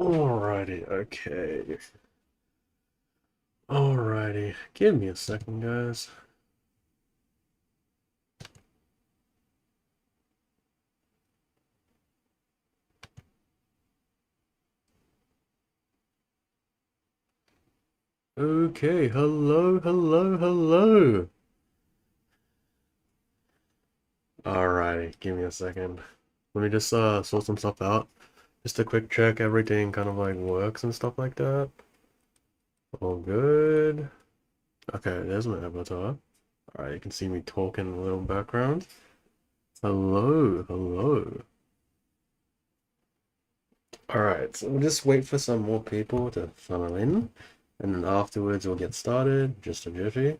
Alrighty, okay. Alrighty, give me a second, guys. Okay, hello, hello, hello. Alrighty, give me a second. Let me just sort some stuff out. Just a quick check, everything kind of like works and stuff like that. All good. Okay, there's my avatar. Alright, you can see me talking in the little background. Hello, hello. Alright, so we'll just wait for some more people to funnel in, and then afterwards we'll get started, just a jiffy. Of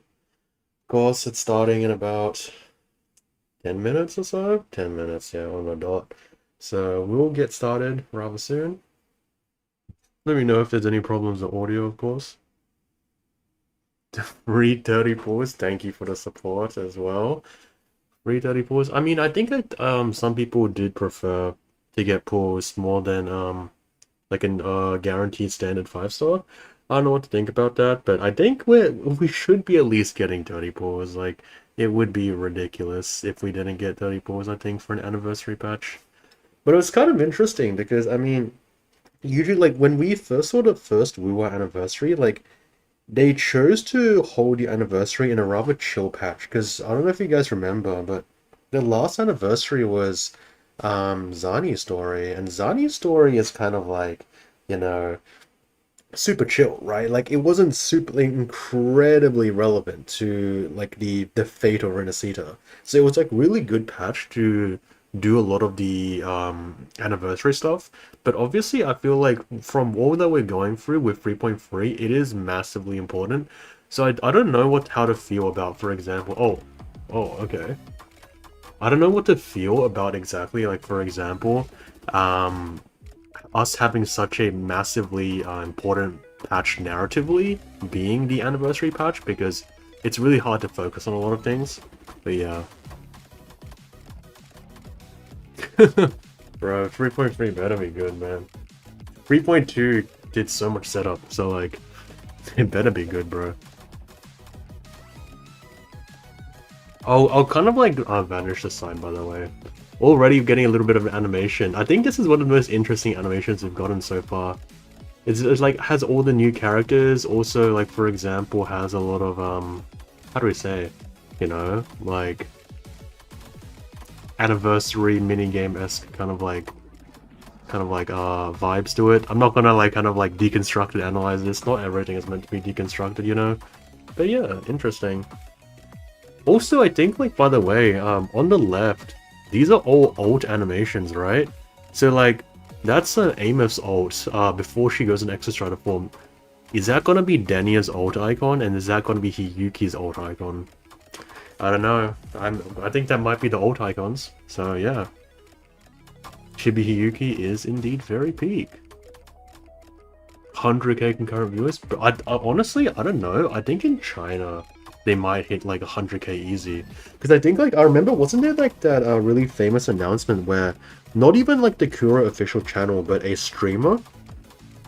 course, it's starting in about 10 minutes or so? 10 minutes, yeah, on the dot. So we'll get started rather soon. Let me know if there's any problems with audio, of course. 334s, thank you for the support as well. 334s. I mean, I think that some people did prefer to get pulls more than like an guaranteed standard 5-star. I don't know what to think about that, but I think we should be at least getting 30 pulls. Like it would be ridiculous if we didn't get 30 pulls, I think, for an anniversary patch. But it was kind of interesting because I mean, usually like when we first saw the first WuWa anniversary, like they chose to hold the anniversary in a rather chill patch because I don't know if you guys remember, but the last anniversary was Zani's story, and Zani's story is kind of like, you know, super chill, right? Like it wasn't super incredibly relevant to like the fate of Renacita. So it was like really good patch to do a lot of the anniversary stuff. But obviously I feel like from all that we're going through with 3.3, it is massively important. So I don't know how to feel about, for example, okay. I don't know what to feel about exactly, like for example, um us having such a massively important patch narratively being the anniversary patch because it's really hard to focus on a lot of things. But yeah. Bro, 3.3 better be good, man. 3.2 did so much setup, so like, it better be good, bro. I'll kind of like vanish the sign, by the way. Already getting a little bit of animation. I think this is one of the most interesting animations we've gotten so far. It's like has all the new characters, also like for example has a lot of how do we say, you know, like anniversary minigame-esque kind of like vibes to it. I'm not gonna like kind of like deconstruct and analyze this. Not everything is meant to be deconstructed, you know. But yeah, interesting. Also, I think like by the way, on the left, these are all alt animations, right? So like that's an Ameth's alt before she goes in Extra Strider form. Is that gonna be Denia's alt icon, and is that gonna be Hiyuki's alt icon? I don't know. I think that might be the alt icons. So yeah, Chibi Hiyuki is indeed very peak. 100k concurrent viewers, but I honestly I don't know. I think in China they might hit like 100k easy, because I think like I remember wasn't there like that really famous announcement where not even like the Kura official channel, but a streamer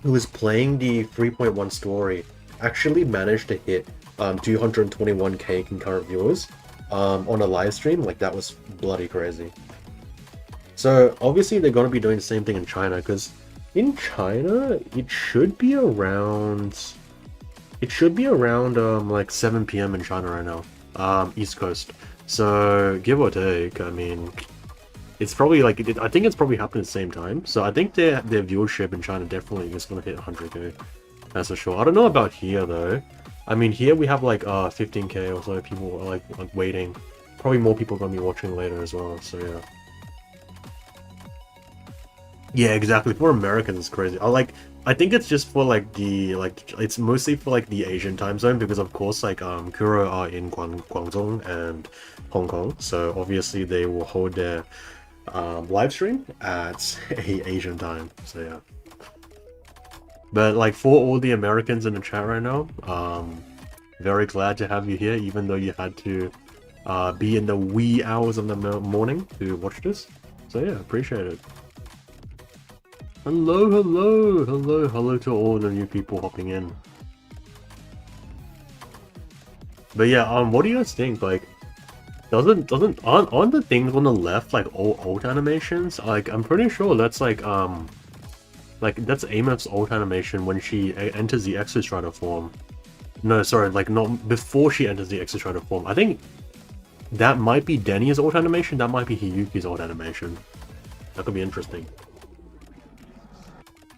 who was playing the 3.1 story actually managed to hit 221k concurrent viewers on a live stream. Like that was bloody crazy. So obviously they're going to be doing the same thing in China, because in China it should be around like 7 p.m. in China right now, East Coast. So give or take, I mean, it's probably like I think it's probably happening at the same time. So I think their viewership in China definitely is gonna hit 100k. That's for sure. I don't know about here though. I mean, here we have like 15k or so people are like waiting. Probably more people gonna be watching later as well. So yeah. Yeah, exactly. For Americans, it's crazy. I think it's just for like it's mostly for like the Asian time zone because of course like Kuro are in Guangdong and Hong Kong, so obviously they will hold their live stream at a Asian time. So yeah. But like for all the Americans in the chat right now, Very glad to have you here, even though you had to be in the wee hours of the morning to watch this. So yeah, appreciate it. Hello, hello, hello, hello to all the new people hopping in. But yeah, what do you guys think? Like, aren't the things on the left like all alt animations? Like, I'm pretty sure that's like that's Ameth's alt animation when she enters the Exostrider form. No, sorry, like not before she enters the Exostrider form. I think that might be Denny's alt animation. That might be Hiyuki's alt animation. That could be interesting.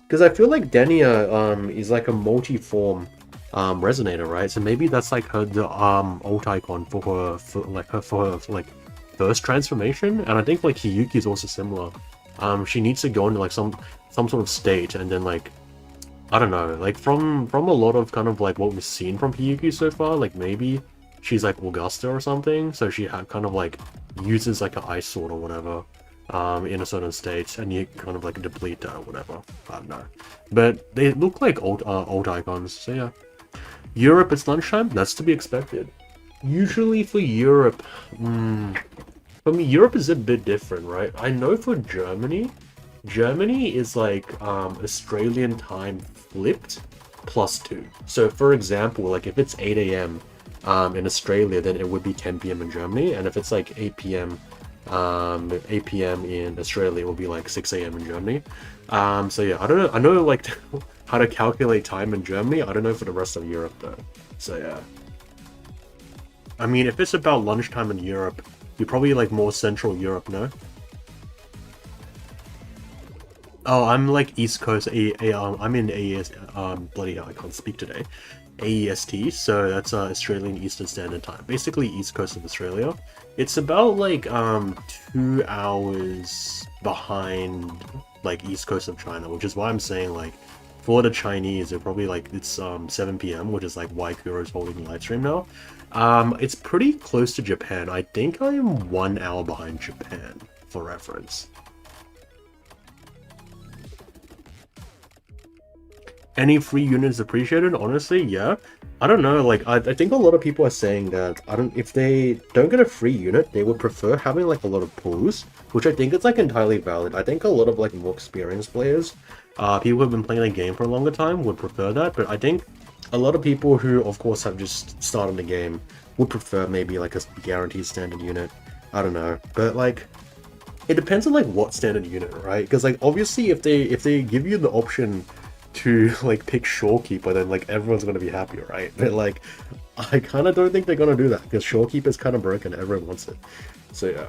Because I feel like Denia is like a multi-form resonator, right? So maybe that's like her alt icon for her like first transformation. And I think like Hiyuki is also similar. She needs to go into like some sort of state, and then like I don't know, like from a lot of kind of like what we've seen from Hiyuki so far, like maybe she's like Augusta or something, so she kind of like uses like an ice sword or whatever in a certain state, and you kind of like deplete her or whatever. I don't know, but they look like old icons. So yeah, Europe, it's lunchtime. That's to be expected. Usually for Europe, for me, Europe is a bit different, right? I know for Germany is like Australian time flipped +2. So for example, like if it's 8 a.m. In Australia, then it would be 10 p.m. in Germany, and if it's like 8 p.m. in Australia, it will be like 6 a.m. in Germany. So yeah, I don't know. I know like how to calculate time in Germany. I don't know for the rest of Europe though. So yeah. I mean, if it's about lunchtime in Europe, you're probably like more Central Europe, no? Oh, I'm like East Coast. I'm in AES. Bloody hell, I can't speak today. AEST, so that's Australian Eastern Standard Time. Basically, East Coast of Australia. It's about like 2 hours behind like East Coast of China, which is why I'm saying like for the Chinese, they're probably like it's 7 p.m., which is like why Kuro's holding the live stream now. It's pretty close to Japan. I think I am 1 hour behind Japan for reference. Any free units appreciated? Honestly, yeah. I don't know, like, I think a lot of people are saying that, if they don't get a free unit, they would prefer having, like, a lot of pulls, which I think is, like, entirely valid. I think a lot of, like, more experienced players, people who have been playing the game for a longer time would prefer that, but I think a lot of people who, of course, have just started the game would prefer maybe, like, a guaranteed standard unit. I don't know, but, like, it depends on, like, what standard unit, right? Because, like, obviously, if they give you the option to like pick Shorekeeper, then like everyone's gonna be happy, right? But like I kind of don't think they're gonna do that because Shorekeeper is kind of broken. Everyone wants it, so yeah.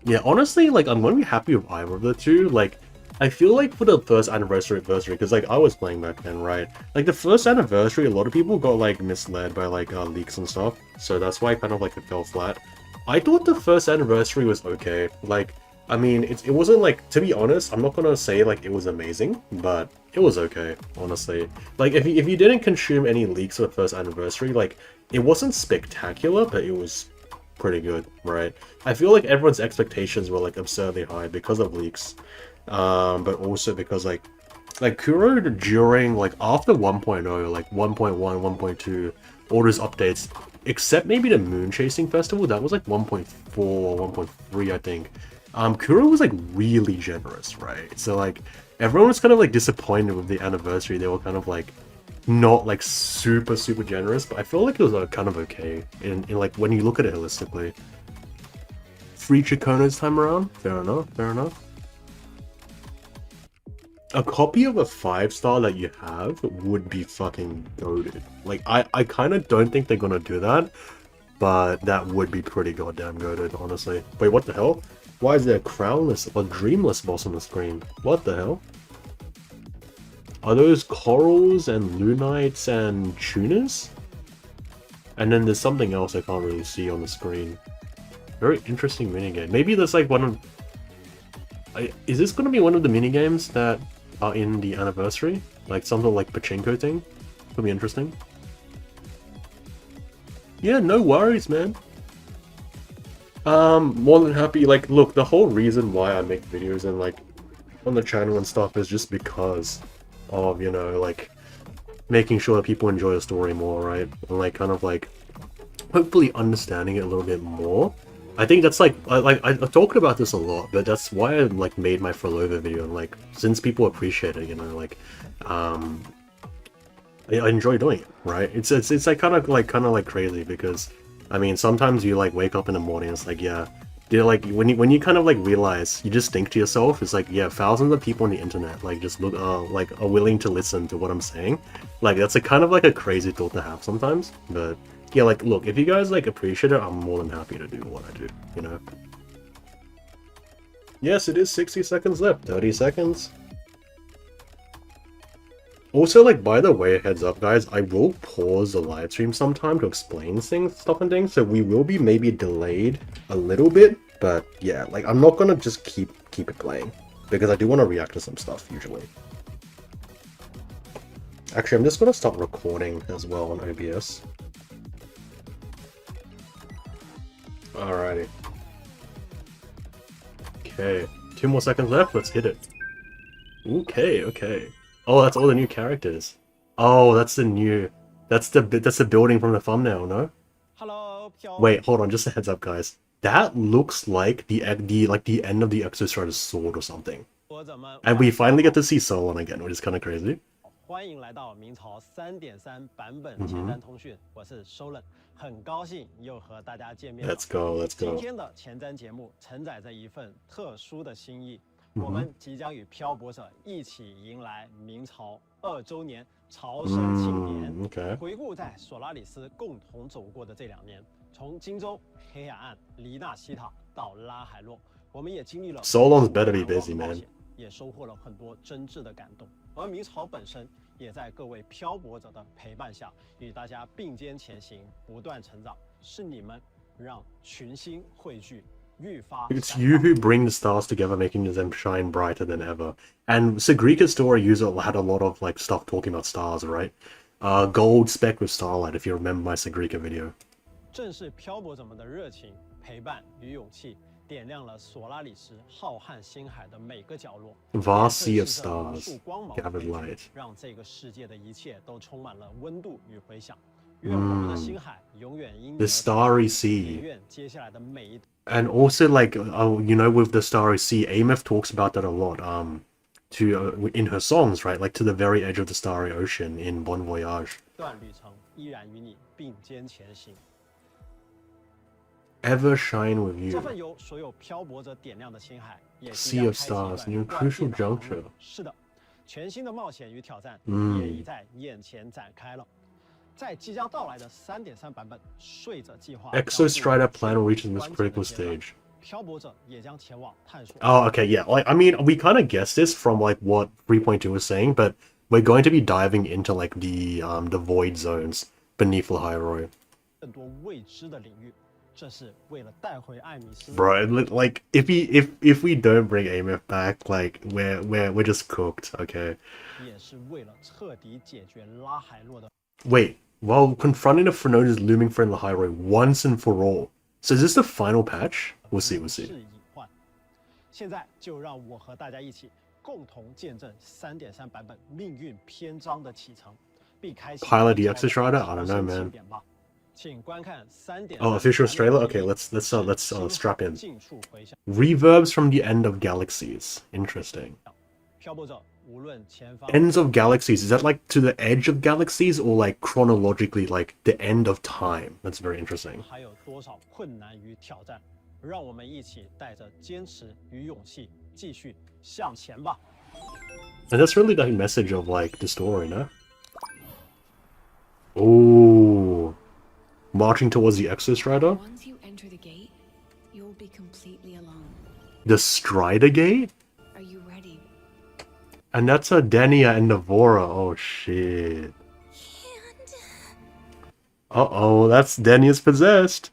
Yeah, honestly, like I'm gonna be happy with either of the two. Like I feel like for the first anniversary, because like I was playing back then, right? Like the first anniversary, a lot of people got like misled by like leaks and stuff, so that's why kind of like it fell flat. I thought the first anniversary was okay. Like I mean, it wasn't like, to be honest, I'm not gonna say like it was amazing, but it was okay, honestly. Like if you didn't consume any leaks for the first anniversary, like it wasn't spectacular, but it was pretty good, right? I feel like everyone's expectations were like absurdly high because of leaks, but also because like Kuro during like after 1.0, like 1.1, 1.2, all those updates, except maybe the Moon Chasing Festival, that was like 1.4 or 1.3, I think. Kuro was like really generous, right? So like everyone was kind of like disappointed with the anniversary. They were kind of like not like super generous, but I feel like it was kind of okay in like when you look at it holistically. Free Chikono time around? Fair enough, fair enough. A copy of a 5-star that you have would be fucking goated. Like I kind of don't think they're gonna do that, but that would be pretty goddamn goated, honestly. Wait, what the hell? Why is there a crownless or dreamless boss on the screen? What the hell? Are those corals and lunites and tuners? And then there's something else I can't really see on the screen. Very interesting minigame. Maybe there's like one of... is this going to be one of the minigames that are in the anniversary? Like something like pachinko thing? Could be interesting. Yeah, no worries, man. More than happy. Like, look, the whole reason why I make videos and like on the channel and stuff is just because of, you know, like making sure that people enjoy the story more, right? And like kind of like hopefully understanding it a little bit more. I think that's like I've talked about this a lot, but that's why I like made my Frolova video, and like since people appreciate it, you know, like um I enjoy doing it, right? It's like kind of like crazy because I mean sometimes you like wake up in the morning, it's like yeah, you're like when you kind of like realize, you just think to yourself, it's like yeah, thousands of people on the internet like just look like are willing to listen to what I'm saying. Like that's a kind of like a crazy thought to have sometimes, but yeah, like look, if you guys like appreciate it, I'm more than happy to do what I do, you know. Yes, it is 60 seconds left, 30 seconds. Also, like, by the way, heads up, guys, I will pause the live stream sometime to explain things, stuff and things, so we will be maybe delayed a little bit, but yeah, like, I'm not gonna just keep it playing, because I do want to react to some stuff, usually. Actually, I'm just gonna start recording as well on OBS. Alrighty. Okay, 2 more seconds left, let's hit it. Okay, okay. Oh, that's all the new characters. Oh, that's the new... That's the building from the thumbnail, no? Hello, Wait, hold on, just a heads up, guys. That looks like the end of the Exostrider's sword or something. And we finally get to see Solon again, which is kind of crazy. 欢迎来到明朝3.3版本前瞻通讯，我是 Solon， 很高兴又和大家见面了。Let's go, let's go. 今天的前瞻节目承载着一份特殊的心意，我们即将与漂泊者一起迎来明朝2周年朝圣庆典。回顾在索拉里斯共同走过的这2年，从荆州、黑海岸、黎纳西塔到拉海洛，我们也经历了 Solon's better be busy, man. 也收获了很多真挚的感动。而明朝本身也在各位漂泊者的陪伴下，与大家并肩前行，不断成长。是你们让群星汇聚。It's you who bring the stars together, making them shine brighter than ever. And Sagrika's story had a lot of like stuff talking about stars, right? Gold speck with starlight, if you remember my Sagrika video. 正是漂泊者们的热情、陪伴与勇气，点亮了索拉里斯浩瀚星海的每个角落。Vast sea of stars, gathered light. 让这个世界的一切都充满了温度与回响。愿我们的星海永远因 The starry sea. 愿接下来的每一。And also, like, you know, with the Starry Sea, Ameth talks about that a lot, in her songs, right? Like, to the very edge of the Starry Ocean in Bon Voyage. Ever shine with you. Sea of stars, near a crucial juncture. 是的，全新的冒险与挑战也已在眼前展开了。 在即将到来的3.3版本，睡着计划 Exostrider plan reaches this critical stage. 漂泊者也将前往探索。Oh, okay, yeah. Like, I mean, we kind of guessed this from like what 3.2 was saying, but we're going to be diving into like the void zones beneath the Hyrule. 更多未知的领域，这是为了带回艾米斯。Bro, like if we don't bring Ameth back, like we're just cooked, okay? 也是为了彻底解决拉海洛的。 Wait, while confronting the Frenona's looming friend Lahairo once and for all. So is this the final patch? We'll see, we'll see. 现在就让我和大家一起共同见证3.3版本命运篇章的启程，并开启 Pilot the Exostrider? I don't know, man. 请观看3.3 Oh, official trailer? Okay, let's strap in. Reverbs from the end of galaxies. Interesting. 漂泊者 Ends of galaxies, is that like to the edge of galaxies or like chronologically like the end of time? That's very interesting. 还有多少困难与挑战？让我们一起带着坚持与勇气继续向前吧。 And that's really the message of like the story, no? Oh, marching towards the Exostrider. Once you enter the gate, you'll be completely alone. The Strider Gate? Are you ready? And that's a Denia and Navora. Oh shit. Uh-oh, that's Denia's possessed.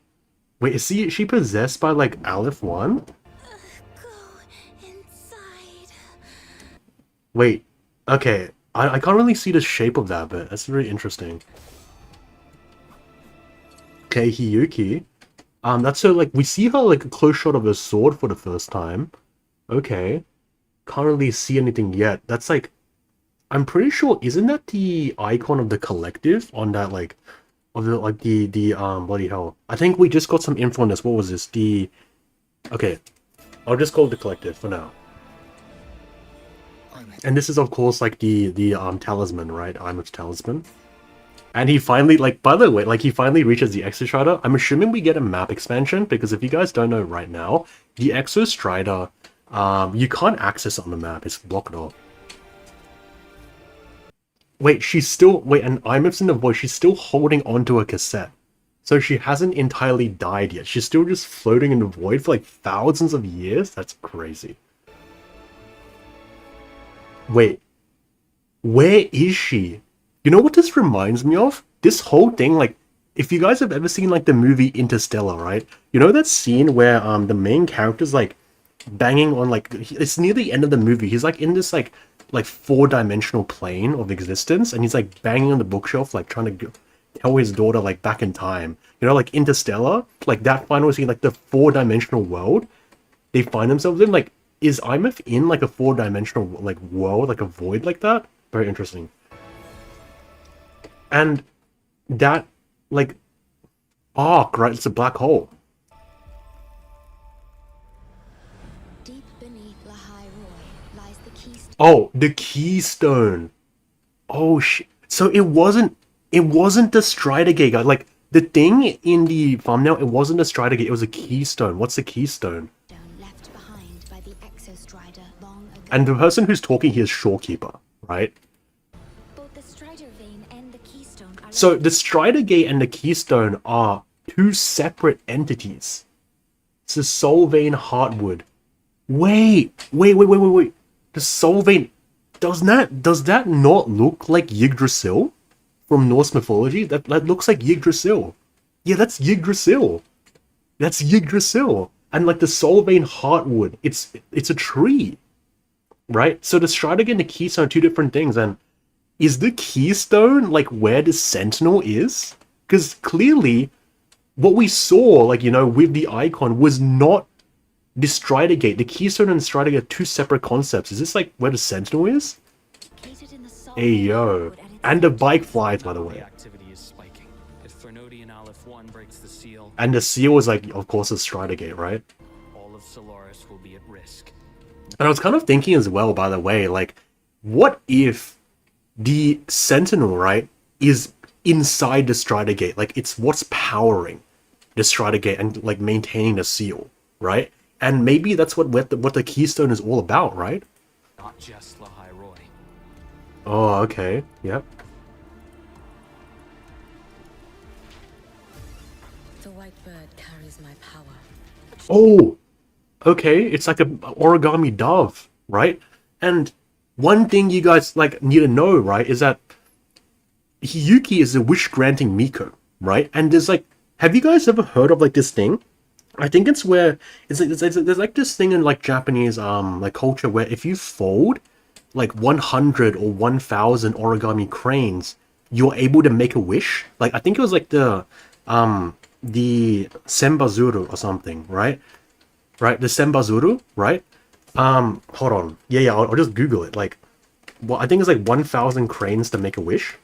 Wait, is she possessed by like Aleph 1? Go inside. Wait, okay. I can't really see the shape of that bit. That's very interesting. Okay, Hiyuki. That's her, like, we see her, like, a close shot of her sword for the first time. Okay. Can't really see anything yet. That's, like... I'm pretty sure, isn't that the icon of the collective on that, like, of the, like, the bloody hell. I think we just got some info on this. What was this? Okay, I'll just call it the collective for now. And this is, of course, like, the talisman, right? Imuf's talisman. And he finally, like, by the way, like, he finally reaches the Exostrider. I'm assuming we get a map expansion, because if you guys don't know right now, the Exostrider, you can't access it on the map. It's blocked off. Wait, and Imuf's in the voice, she's still holding onto a cassette. So she hasn't entirely died yet. She's still just floating in the void for, like, thousands of years? That's crazy. Wait. Where is she? You know what this reminds me of? This whole thing, like, if you guys have ever seen, like, the movie Interstellar, right? You know that scene where, the main character's, like, banging on, like, it's near the end of the movie. He's, like, in this, like four-dimensional plane of existence, and he's, like, banging on the bookshelf, like, trying to tell his daughter, like, back in time. You know, like, Interstellar? Like, that final scene, like, the four-dimensional world they find themselves in, like, is Imuf in, like, a four-dimensional, like, world, like, a void like that? Very interesting. And that, like, arc, right? It's a black hole. Deep beneath Lahai-Roi lies the keystone. Oh, the keystone. Oh shit. So it wasn't the Strider Gate, guys. Like, the thing in the thumbnail, it wasn't a Strider Gate, it was a keystone. What's the keystone? Left behind by the Exostrider long ago. And the person who's talking here is Shorekeeper, right? So the Strider Gate and the Keystone are two separate entities. It's the Soul Vein Heartwood. Wait. The Soul Vein, does that not look like Yggdrasil from Norse mythology? That looks like Yggdrasil. Yeah, that's Yggdrasil. That's Yggdrasil. And like the Soul Vein Heartwood, it's a tree, right? So the Strider Gate and the Keystone are two different things, and is the keystone, like, where the sentinel is? Because clearly, what we saw, like, you know, with the icon was not the Strider Gate. The keystone and the Strider Gate are two separate concepts. Is this, like, where the sentinel is? Hey, yo. And the bike flies, by the way. And the seal is, like, of course, the Strider Gate, right? All of Solaris will be at risk. And I was kind of thinking as well, by the way, like, what if the Sentinel, right, is inside the Strider Gate? Like, it's what's powering the Strider Gate and, like, maintaining the seal, right? And maybe that's what the Keystone is all about, right? Not just Lahai-Roi. Oh, okay. Yep. The white bird carries my power. Oh! Okay, it's like a origami dove, right? And one thing you guys, like, need to know, right, is that Hiyuki is a wish-granting Miko, right? And there's, like, have you guys ever heard of, like, this thing? I think it's where, it's like, there's like this thing in, like, Japanese, like, culture where if you fold, like, 100 or 1,000 origami cranes, you're able to make a wish. Like, I think it was, like, the Sembazuru or something, right? Right, the Sembazuru, right? Hold on. Yeah, I'll just Google it. Like, well, I think it's like 1,000 cranes to make a wish.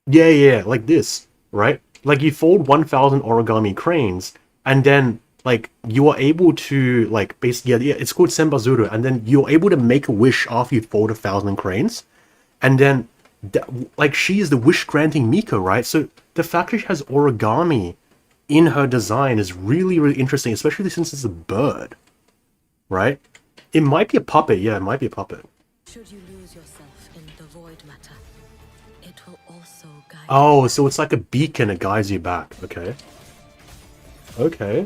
Yeah, like this, right? Like, you fold 1,000 origami cranes, and then, like, you are able to, like, basically, yeah, it's called Sembazuru, and then you're able to make a wish after you fold 1,000 cranes, and then, like, she is the wish-granting Miko, right? So, the fact that she has origami in her design is really, really interesting, especially since it's a bird, right? It might be a puppet, yeah, it might be a puppet. Should you lose yourself in the void matter, it will also guide. Oh, so it's like a beacon that guides you back. Okay. Okay.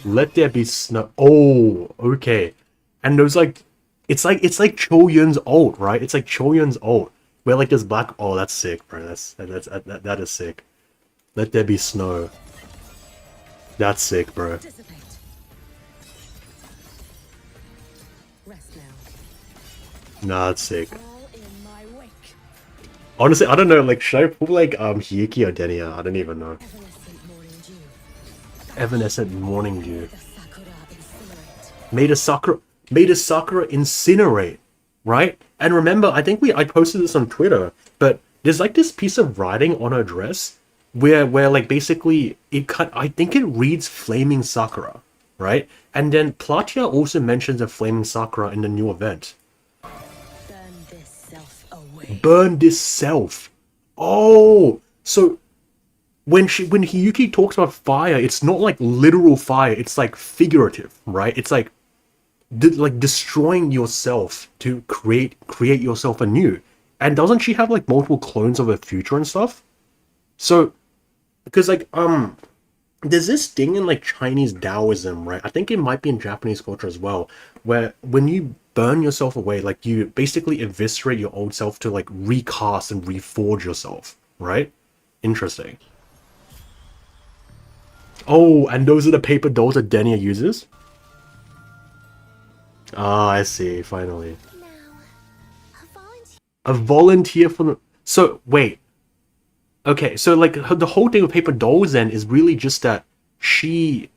Let there be snow. Oh, okay. And there's like, it's like Cho Yun's ult, right? It's like Cho Yun's ult, where like this black. Oh, that's sick, bro. That is sick. Let there be snow. That's sick, bro. Nah, that's sick. Honestly, I don't know. Like, should I pull like Hiyuki or Denia? I don't even know. Evanescent morning dew. The Sakura incinerate. Made a Sakura incinerate, right? And remember, I think I posted this on Twitter, but there's like this piece of writing on her dress where like basically I think it reads Flaming Sakura, right? And then Platya also mentions a Flaming Sakura in the new event. Burn this self away. Burn this self. Oh, so when Hiyuki talks about fire, it's not like literal fire, it's like figurative, right? It's like destroying yourself to create yourself anew. And doesn't she have like multiple clones of her future and stuff? So because like there's this thing in like Chinese Taoism, right? I think it might be in Japanese culture as well, where when you burn yourself away, like you basically eviscerate your old self to like recast and reforge yourself, right? Interesting. Oh, and those are the paper dolls that Denia uses? Ah, I see, finally. Now, a volunteer. A volunteer for the... So, wait. Okay, so like the whole thing with paper dolls then is really just that she...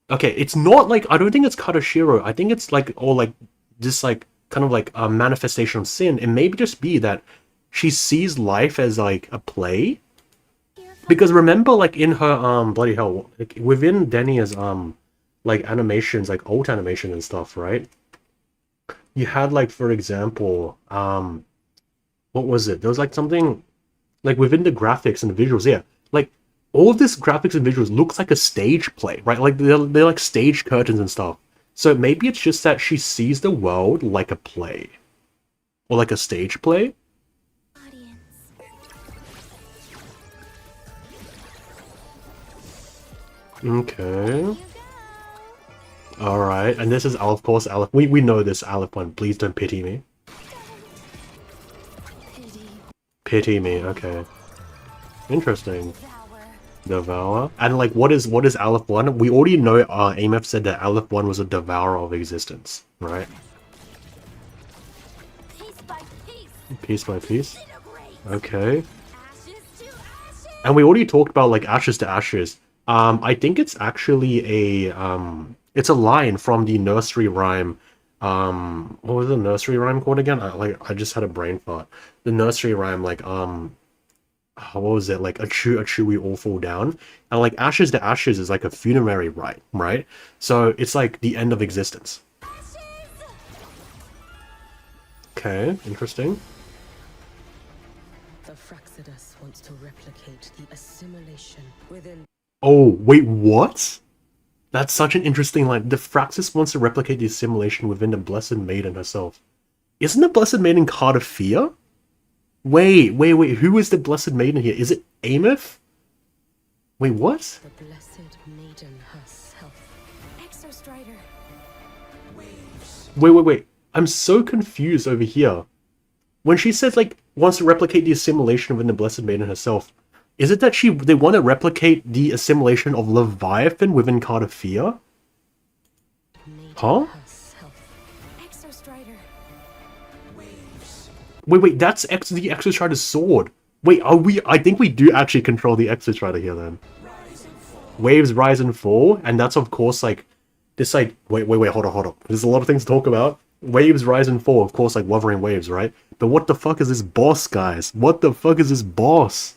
Okay, it's not like... I don't think it's Katashiro. I think it's like all like... Just like... Kind of like a manifestation of sin. It may just be that she sees life as like a play. Because remember, like in her bloody hell, like, within Denia's like animations, like old animation and stuff, right? You had like, for example, what was it? There was like something like within the graphics and the visuals, yeah. Like all of this graphics and visuals looks like a stage play, right? Like they're like stage curtains and stuff. So maybe it's just that she sees the world like a play. Or like a stage play. Okay. Alright, and this is, of course, Aleph. We know this, Aleph 1. Please don't pity me. Pity me, okay. Interesting. Devour. And like, what is Aleph 1? We already know AMF said that Aleph 1 was a devourer of existence, right? Piece by piece. Okay. And we already talked about like ashes to ashes. I think it's actually it's a line from the nursery rhyme. What was the nursery rhyme called again? I just had a brain fart. The nursery rhyme, like, what was it? Like, achoo, we all fall down. And like, ashes to ashes is like a funerary rite, right? So it's like the end of existence. Okay, interesting. The Fraxidus wants to replicate the assimilation within. Oh, wait, what? That's such an interesting line. The Fraxis wants to replicate the assimilation within the Blessed Maiden herself. Isn't the Blessed Maiden Card of Fear? Wait, who is the Blessed Maiden here? Is it Ameth? Wait, what? The Blessed Maiden herself. Exostrider. Wait. I'm so confused over here. When she says, like, wants to replicate the assimilation within the Blessed Maiden herself, is it that they want to replicate the assimilation of Leviathan within Card of Fear? Huh? Wait, that's the Exostrider's sword. Wait, I think we do actually control the Exostrider here then. Waves rise and fall, and that's of course like this like wait, hold on. There's a lot of things to talk about. Waves rise and fall, of course, like Wuthering Waves, right? But what the fuck is this boss, guys? What the fuck is this boss?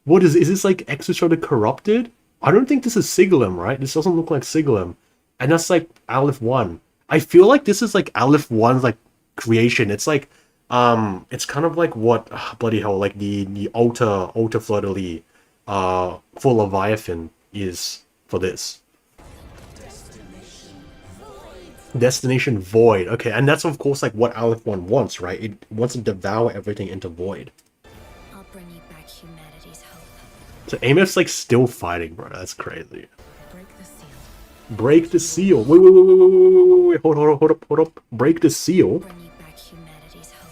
What is this like Exostrider corrupted? I don't think this is Sigilum, right? This doesn't look like Sigilum. And that's like Aleph 1. I feel like this is like Aleph 1's like creation. It's like it's kind of like what bloody hell, like the altar fleur-de-lis for Leviathan is for this. Destination Void. Okay, and that's of course like what Aleph 1 wants, right? It wants to devour everything into Void. I'll bring you back humanity's hope. So Ameth's like still fighting, bro. That's crazy. Break the seal. Break the seal. Wait. Hold up. Break the seal. Bring you back humanity's hope.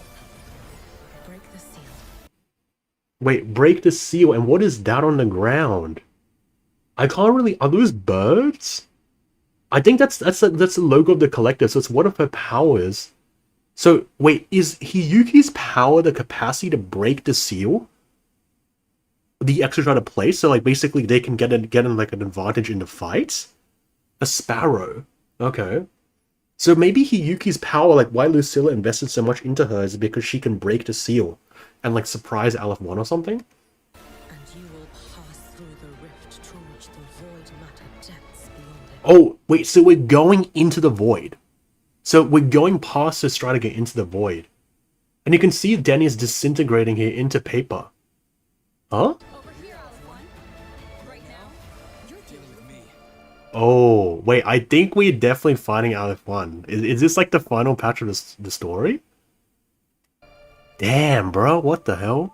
Break the seal. Wait, break the seal. And what is that on the ground? I can't really. Are those birds? I think that's the logo of the collective. So it's one of her powers. So wait, is Hiyuki's power the capacity to break the seal? the extra strider place, so like basically they can get in like an advantage in the fights. A sparrow. Okay. So maybe Hiyuki's power, like why Lucilla invested so much into her, is because she can break the seal and like surprise Aleph 1 or something. And you will pass through the rift towards the void matter depths beyond it. Oh, wait, so we're going into the void. So we're going past the strider gate into the void. And you can see Denny is disintegrating here into paper. Huh? Over here, Aleph 1. Right now, you're dealing with me. Oh, wait, I think we're definitely fighting Aleph 1. Is this like the final patch of the story? Damn, bro, what the hell?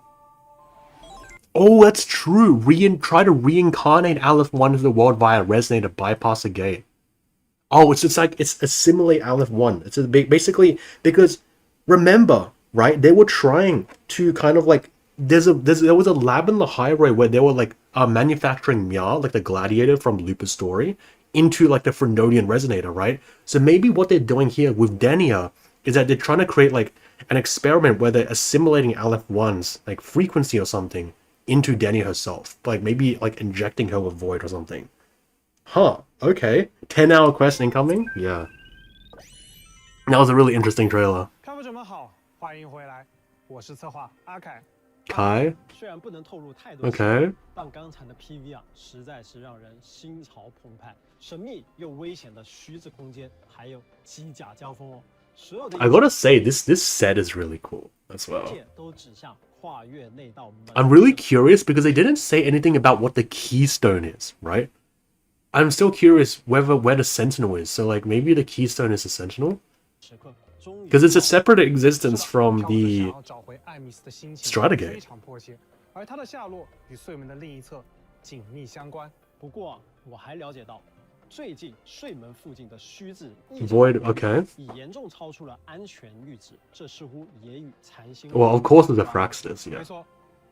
Oh, that's true. Try to reincarnate Aleph 1 into the world via resonator, bypass the gate. Oh, it's like, it's assimilate Aleph 1. It's basically, because, remember, right, they were trying to kind of like, there was a lab in the highway where they were like manufacturing Mia, like the gladiator from Lupus story, into like the Frenodian resonator, right? So maybe what they're doing here with Denia is that they're trying to create like an experiment where they're assimilating Aleph 1's like frequency or something into Denia herself, like maybe like injecting her with Void or something. Huh, okay. 10-hour quest incoming? Yeah. That was a really interesting trailer. 漂泊者们好，欢迎回来，我是策划阿凯。 Kai? 虽然不能透露太多 Okay. 但刚才的 PV 啊，实在是让人心潮澎湃。神秘又危险的虚质空间，还有机甲交锋哦。所有的 I gotta say, this set is really cool as well. 一切都指向跨越那道门。 I'm really curious because they didn't say anything about what the keystone is, right? I'm still curious where the Sentinel is. So like maybe the keystone is a Sentinel? 时刻，终于 Because it's a separate existence from 漂泊者想 the 要找回艾米斯的心情 Stratagate 非常迫切，而他的下落与睡门的另一侧紧密相关。不过我还了解到，最近睡门附近的虚质异常 Void. Okay. 已严重超出了安全阈值，这似乎也与残星 Well, of course, it's the Fraxters. 没 Yeah. 错，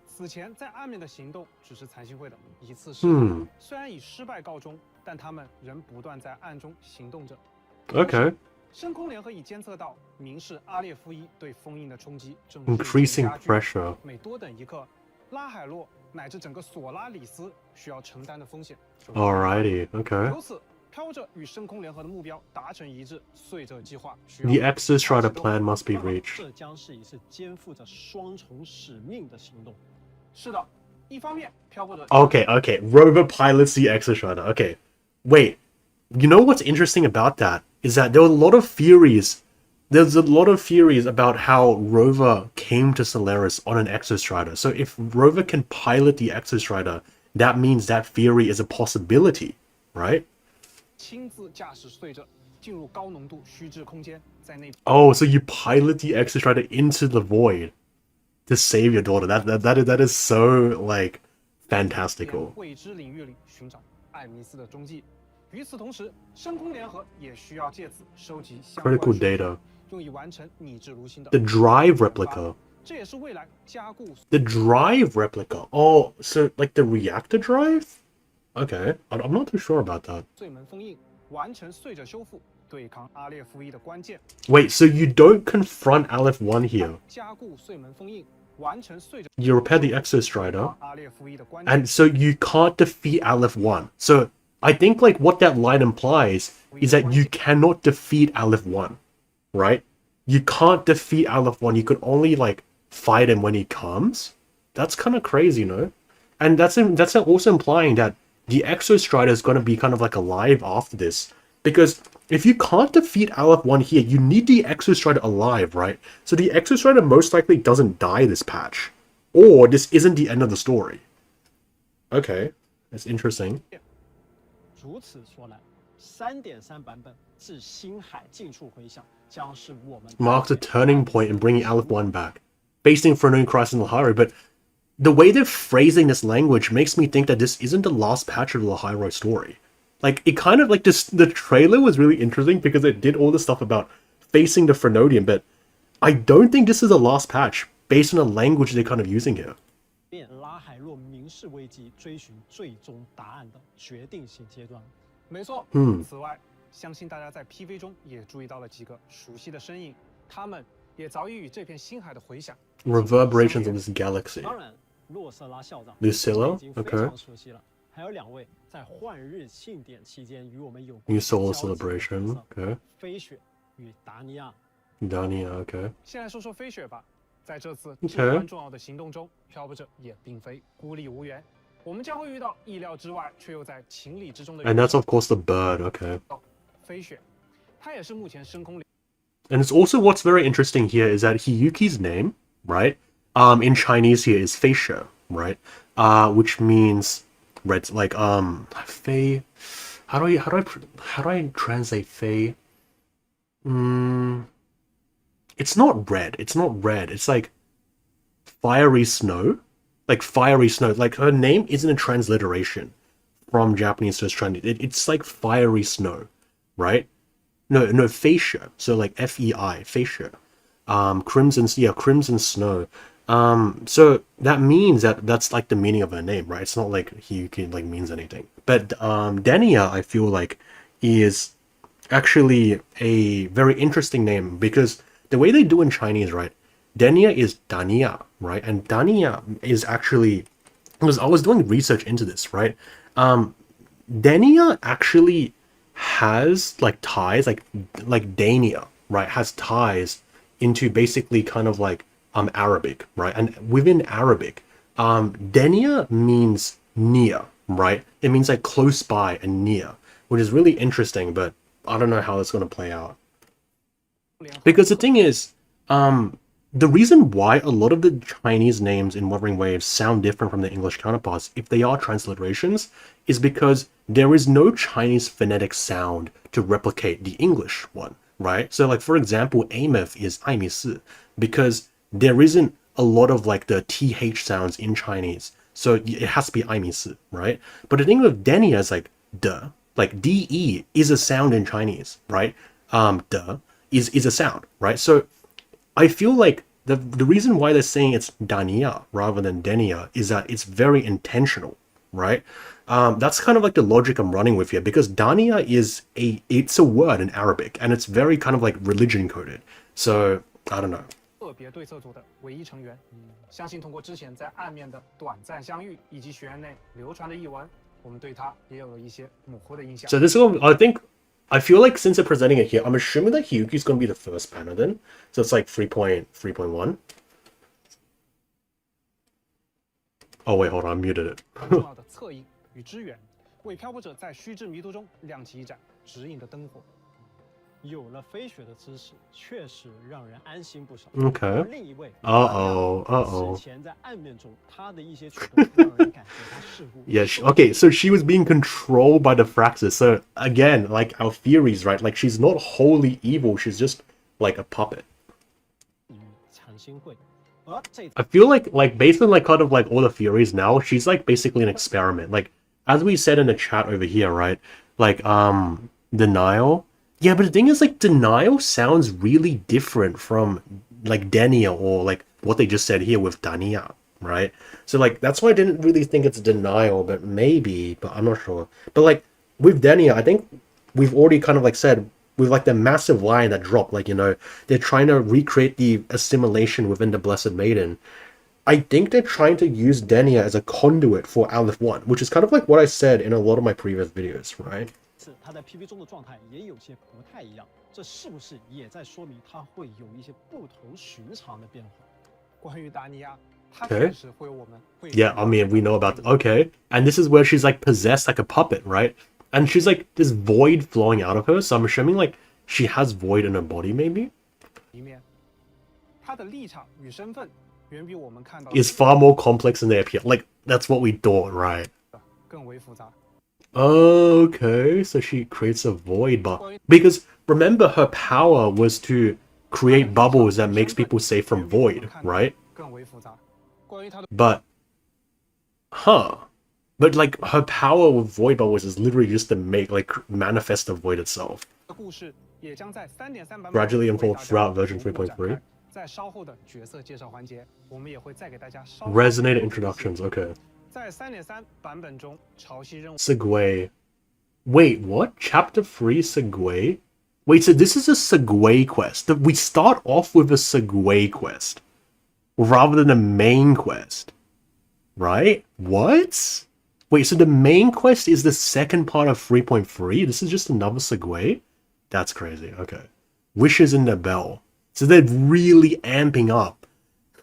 此前在暗面的行动只是残星会的一次试验，虽然以失败告终，但他们仍不断在暗中行动着。 Okay. 深空联合已监测到明示阿列夫一对封印的冲击正 Increasing 加剧 pressure. 每多等一刻，拉海洛乃至整个索拉里斯需要承担的风险。 Alrighty. Okay. 由此，飘着与深空联合的目标达成一致，碎者计划需要 The Exostrider plan must be reached. 这将是一次肩负着双重使命的行动。是的，一方面，漂泊者 Okay, okay. Rover pilots the Exostrider. Okay. Wait. You know what's interesting about that is that there were a lot of theories. There's a lot of theories about how Rover came to Solaris on an Exostrider. So if Rover can pilot the Exostrider, that means that theory is a possibility, right? 亲自驾驶碎者进入高浓度虚质空间，在内。 Oh, so you pilot the Exostrider into the void to save your daughter. That is so like fantastical. 未知领域里寻找艾米斯的踪迹。与此同时，深空联合也需要借此收集相关 Critical 数据 data. 用以完成拟制炉心的 The drive replica. 这也是未来加固 The drive replica. Oh, so like the reactor drive? Okay. I'm not too sure about that. 碎门封印，完成碎者修复，对抗阿列夫一的关键。 Wait, so you don't confront Aleph 1 here. 加固碎门封印，完成碎者 You repair the Exostrider. 阿列夫一的关键。 And so you can't defeat Aleph 1. So I think like what that line implies is that you cannot defeat Aleph 1. Right? You can't defeat Aleph 1. You could only like fight him when he comes. That's kind of crazy, no? And that's also implying that the Exostrider is going to be kind of like alive after this. Because if you can't defeat Aleph 1 here, you need the Exostrider alive, right? So the Exostrider most likely doesn't die this patch. Or this isn't the end of the story. Okay, that's interesting. 如此说来，3.3版本自星海近处回响，将是我们 Marks a turning point in bringing Aleph 1 back. Facing Frenodian crisis in Lahari, but the way they're phrasing this language makes me think that this isn't the last patch of the Lahari story. Like, it kind of like this, the trailer was really interesting because it did all this stuff about facing the Frenodian, but I don't think this is the last patch based on the language they're kind of using here. 便拉海洛明示危机，追寻最终答案的决定性阶段。没错。此外，相信大家在 PV 中也注意到了几个熟悉的身影，他们也早已与这片星海的回响 Reverberations of this galaxy. 当然，洛瑟拉校长 Lucilla? 已经非 Okay. 常熟悉了。还有2位在换日庆典期间与我们有过 New 交 Solar 集的角 Celebration. 色 Okay. 飞雪与达尼亚。 Dania, okay. 先来说说飞雪吧，在这次 Okay. 至关重要的行动中，漂泊者也并非孤立无援，我们将会遇到意料之外却又在情理之中的 And that's of course the bird, okay. 飞雪，它也是目前升空里 And it's also what's very interesting here is that Hiyuki's name, right? In Chinese here is Feisha, right? Which means red, like Fei. How do I translate Fei? It's not red. It's not red. It's like fiery snow, like fiery snow. Like her name isn't a transliteration from Japanese to Chinese. It's like fiery snow, right? No, Feisha. So like F-E-I, Feisha. Crimson, yeah, crimson snow. So that means that's like the meaning of her name, right? It's not like Hiyuki like means anything. But Dania, I feel like, is actually a very interesting name because the way they do in Chinese, right? Dania is Dania, right? And Dania is actually, because I was doing research into this, right? Dania actually has like ties, like Dania, right? Has ties into basically kind of like Arabic, right? And within Arabic, Dania means near, right? It means like close by and near, which is really interesting, but I don't know how that's going to play out. Because the thing is, the reason why a lot of the Chinese names in Wuthering Waves sound different from the English counterparts, if they are transliterations, is because there is no Chinese phonetic sound to replicate the English one, right? So like, for example, Ameth is Aimisi, because there isn't a lot of like the TH sounds in Chinese. So it has to be Aimisi, right? But the thing with Denia is like, duh. Like DE is a sound in Chinese, right? Duh is a sound, right? So I feel like the reason why they're saying it's Dania rather than Denia is that it's very intentional, right? That's kind of like the logic I'm running with here because Dania is it's a word in Arabic and it's very kind of like religion coded. So I don't know. 特别对策组的唯一成员，相信通过之前在暗面的短暂相遇以及学院内流传的译文，我们对他也有了一些模糊的印象。 So this is, I feel like since they're presenting it here, I'm assuming that Hiyuki's going to be the first banner then. So it's like 3.3.1. Oh wait, hold on, I muted it. 重要的侧影与支援，为漂泊者在虚掷迷途中亮起一盏指引的灯火。有了飞雪的支持，确实让人安心不少。 Okay. 而另一位，此前在暗面中他的一些举动让人感觉他似乎 Yeah, okay, so she was being controlled by the Fraxis. So again, like our theories, right? Like she's not wholly evil, she's just like a puppet. 与长兴会，而这 I feel like based on like kind of like all the theories now, she's like basically an experiment. Like as we said in the chat over here, right? Like denial. Yeah, but the thing is like denial sounds really different from like Denia or like what they just said here with Dania, right? So like that's why I didn't really think it's denial, but maybe, but I'm not sure. But like with Denia, I think we've already kind of like said with like the massive line that dropped, like, you know, they're trying to recreate the assimilation within the Blessed Maiden. I think they're trying to use Denia as a conduit for Aleph 1, which is kind of like what I said in a lot of my previous videos, right? 他在 PV 中的状态也有些不太一样，这是不是也在说明他会有一些不同寻常的变化？关于达尼亚，他 Okay. 确实会我们会 Yeah, I mean, we know about okay. And this is where she's like possessed like a puppet, right? And she's like this void flowing out of her, so I'm assuming like she has void in her body maybe? 一面，他的立场与身份远比我们看到 Is far more complex than they appear. Like that's what we thought, right? 更为复杂。 Okay, so she creates a void bubble. Because remember, her power was to create bubbles that makes people safe from void, right? 更为复杂。关于他的 But, but like her power with void bubbles is literally just to make like manifest the void itself. 故事也将在3.3版本 Gradually unfold 为大家 throughout version 逐步展 3.3. 开在稍后的角色介绍环节，我们也会再给大家稍 Resonated introductions, okay. 在3.3版本中，潮汐任务 Segway. Wait, what? Chapter 3 Segway? Wait, so this is a Segway quest. We start off with a Segway quest rather than a main quest. right? What? Wait, so the main quest is the second part of 3.3? This is just another segue? That's crazy. Okay. Wishes in the Bell. So they're really amping up.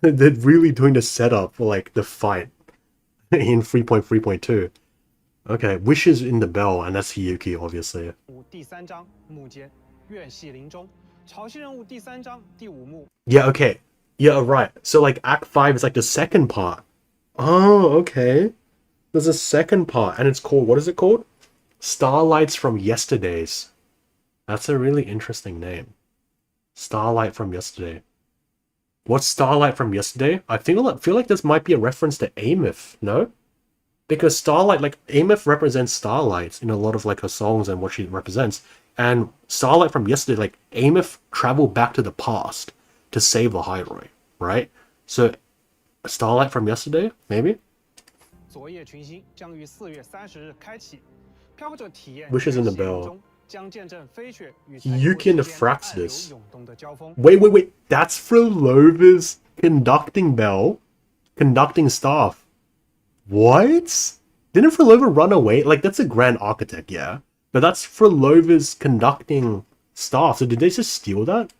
They're really doing the setup for like the fight in 3.3.2. Okay, Wishes in the Bell, and that's Hiyuki, obviously. 第3章幕间怨系临终，潮汐任务第3章第5幕。 Yeah, okay. Yeah, right. So like Act 5 is like the second part. Oh, okay. There's a second part, and it's called, what is it called? Starlights from Yesterdays. That's a really interesting name. Starlight from Yesterday. What's Starlight from Yesterday? I feel like this might be a reference to Amith, no? Because Starlight, like, Amith represents starlights in a lot of, like, her songs and what she represents. And Starlight from Yesterday, like, Amith traveled back to the past to save the Hyrule, right? So, Starlight from Yesterday, maybe? 昨夜群星将于4月30日开启，漂泊者体验 Wishes in the Bell. 将见证飞雪与 Yuki and the Fraxis. 涌动的交锋。 Wait. That's Frolova's conducting bell? Conducting staff. What? Didn't Frolova run away? Like, that's a Grand Architect, yeah. But that's Frolova's conducting staff. So did they just steal that?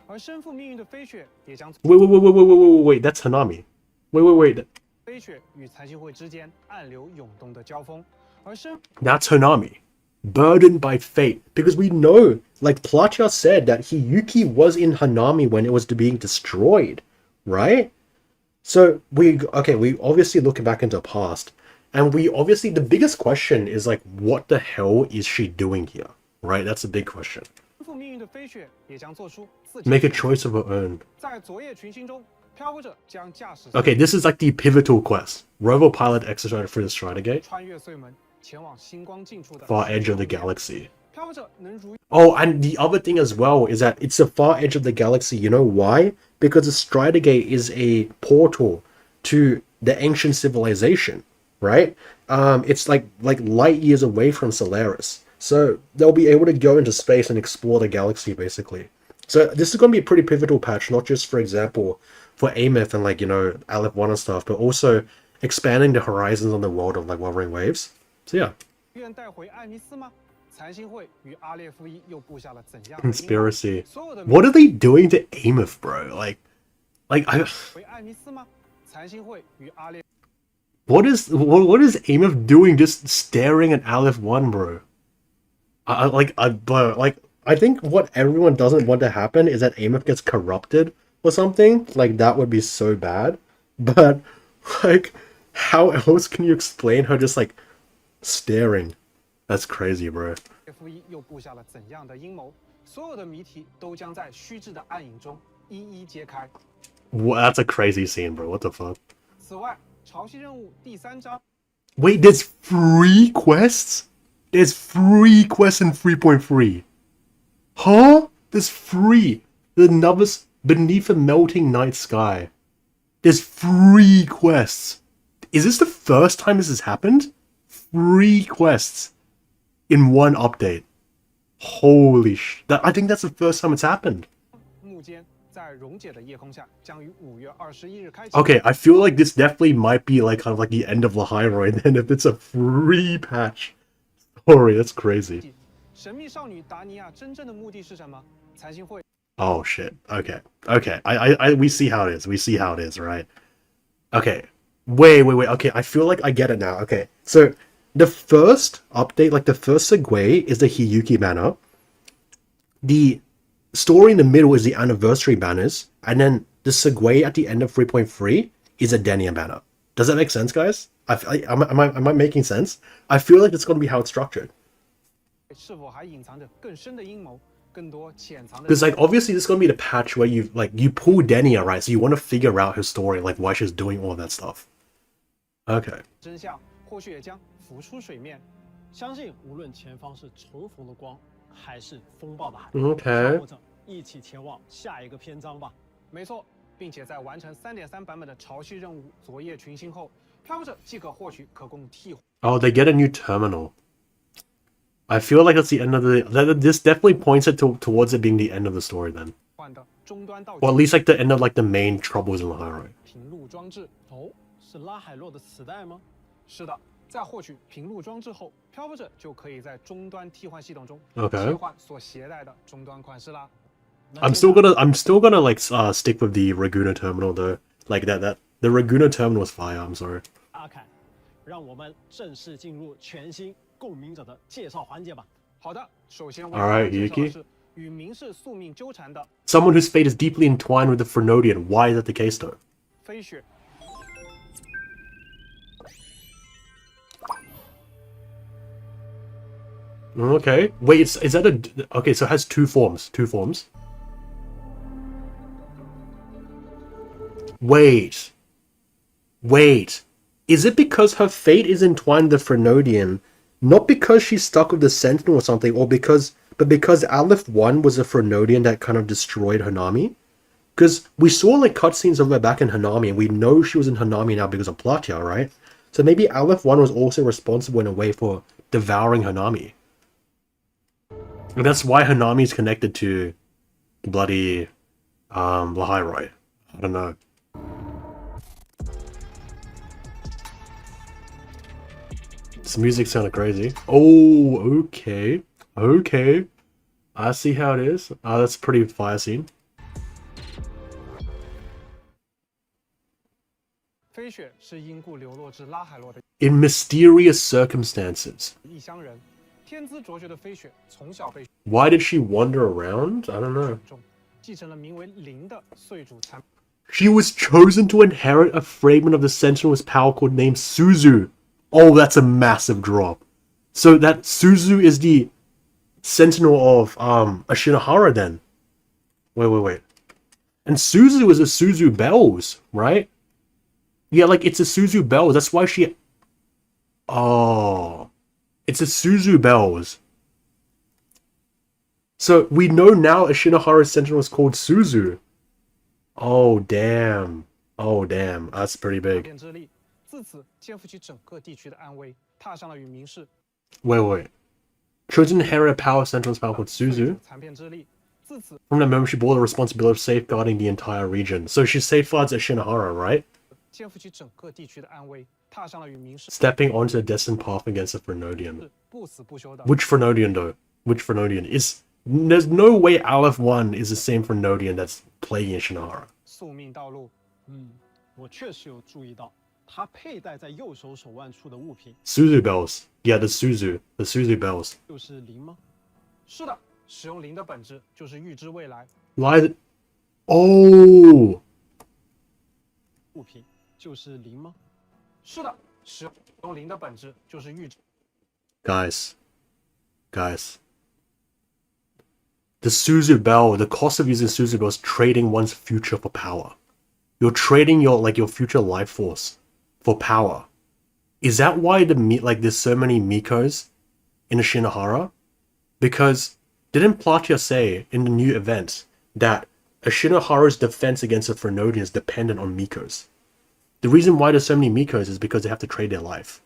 而身负命运的飞雪也将 Wait. That's Hanami. Wait. 飞雪与残星会之间暗流涌动的交锋，而身 That's Hanami. Burdened by fate. Because we know, like Placha said, that Hiyuki was in Hanami when it was being destroyed, right? So we obviously look back into the past, and we obviously, the biggest question is like, what the hell is she doing here, right? That's a big question. 负命运的飞雪也将做出自 Make a choice of her own. 在昨夜群星中，漂泊者将驾驶 Okay, this is like the pivotal quest. Robo pilot exercise for the Stratagate. 穿越岁门，前往星光近处的 Far edge of the galaxy. 漂泊者能如 Oh, and the other thing as well is that it's the far edge of the galaxy. You know why? Because the Stratagate is a portal to the ancient civilization, right? It's like light years away from Solaris. So they'll be able to go into space and explore the galaxy, basically. So this is going to be a pretty pivotal patch, not just, for example, for Amith and, like, you know, Aleph 1 and stuff, but also expanding the horizons on the world of, like, Wuthering Waves. So yeah. 愿带回艾弥斯吗？残星会与阿列夫一又布下了怎样的阴谋 Conspiracy. 所有的 What are they doing to Amith, bro? Like I 回艾弥斯吗？残星会与阿列 what is Amith doing just staring at Aleph 1, bro? I think what everyone doesn't want to happen is that Amith gets corrupted or something. Like, that would be so bad. But, like, how else can you explain her just, like, staring? That's crazy, bro. 夫一又布下了怎样的阴谋？所有的谜题都将在虚掷的暗影中一一揭开。 That's a crazy scene, bro. What the fuck? 此外，潮汐任务第3章 Wait, there's 3 quests? There's 3 quests in 3.3. Huh? There's 3. The numbers beneath a melting night sky. There's 3 quests. Is this the first time this has happened? 3 quests in one update. Holy sh! I think that's the first time it's happened. 幕间在溶解的夜空下将于5月21日开启。 Okay, I feel like this definitely might be like kind of like the end of the Hyrule, and then if it's a free patch story, that's crazy. 神秘少女达尼亚真正的目的是什么？残星会 Oh shit. Okay. We see how it is. We see how it is, right? Okay. Wait. Okay, I feel like I get it now. Okay. So the first update, like the first segue, is the Hiyuki banner. The story in the middle is the anniversary banners, and then the segue at the end of 3.3 is a Denia banner. Does that make sense, guys? Am I making sense? I feel like it's going to be how it's structured. 是否还隐藏着更深的阴谋？更多潜藏的 Because, like, obviously this is going to be the patch where you pull Denia, right? So you want to figure out her story, like why she's doing all that stuff. Okay. 真相，或许也将浮出水面。相信无论前方是重逢的光，还是风暴的海， Okay. 漂泊者一起前往下一个篇章吧。没错，并且在完成3.3版本的潮汐任务昨夜群星后，漂泊者即可获取可供替换。 Oh, they get a new terminal. I feel like that's the end of the... This definitely points it towards it being the end of the story then. 的终端道具 Or at least like the end of like the main troubles in the Hyrule. 平路装置。哦，是拉海洛的磁带吗？是的，在获取平路装置后，漂泊者就可以在终端替换系统中 Okay. 切换所携带的终端款式啦。I'm still gonna like stick with the Raguna terminal though. Like that the Raguna terminal was fire. I'm sorry. 阿凯，让我们正式进入全新共鸣者的介绍环节吧。好的，首先 Alright, 介绍的 Yuki. 是与明世宿命纠缠的 Someone whose fate is deeply entwined with the Fernodian. Why is that the case though? 飞雪。Okay. Wait, is that a... Okay, so it has two forms. Two forms. Wait. Wait. Is it because her fate is entwined with the Fernodian, not because she's stuck with the Sentinel or something, or because... But because Aleph 1 was a Fernodian that kind of destroyed Hanami? Because we saw like cutscenes of her back in Hanami, and we know she was in Hanami now because of Platia, right? So maybe Aleph 1 was also responsible in a way for devouring Hanami. And that's why Hanami is connected to bloody Lahairoi. I don't know. This music sounded crazy. Oh, okay. Okay. I see how it is. That's a pretty fire scene. 飞雪是因故流落至拉海洛的 In mysterious circumstances. 异乡人，天资卓绝的飞雪从小被 Why did she wander around? I don't know. 重，继承了名为灵的岁主残。 She was chosen to inherit a fragment of the Sentinel's power cord named Suzu. Oh, that's a massive drop. So that Suzu is the Sentinel of Ashinahara then. Wait. And Suzu is a Suzu Bells, right? Yeah, like it's a Suzu Bells. That's why she... Oh. It's a Suzu Bells. So we know now Ashinahara's Sentinel is called Suzu. Oh, damn. Oh, damn. That's pretty big. 变之力，自此肩负起整个地区的安危，踏上了与明世 Wait. Chosen inherit a power Sentinel's power called 岁 Suzu. 主残片之力，自此 From that moment, she bore the responsibility of safeguarding the entire region. So she safeguards Ashinahara, right? 肩负起整个地区的安危，踏上了与明世 Stepping onto a destined path against the Fernodian. 不死不休的 Which Fernodian, though? Which Fernodian? There's no way Aleph 1 is the same Fernodian that's plaguing Ashinahara. 宿命道路。我确实有注意到，他佩戴在右手手腕处的物品 Suzu bells. Yeah, the Suzu bells. 就是灵吗？是的，使用灵的本质就是预知未来。 Why? Oh! 物品就是灵吗？是的，使用灵的本质就是预知。 Guys. The Suzu Bell, the cost of using Suzu Bell is trading one's future for power. You're trading your future life force for power. Is that why there's so many Mikos in Ashinahara? Because didn't Platia say in the new event that Ashinahara's defense against the Fernodian is dependent on Mikos? The reason why there's so many Mikos is because they have to trade their life.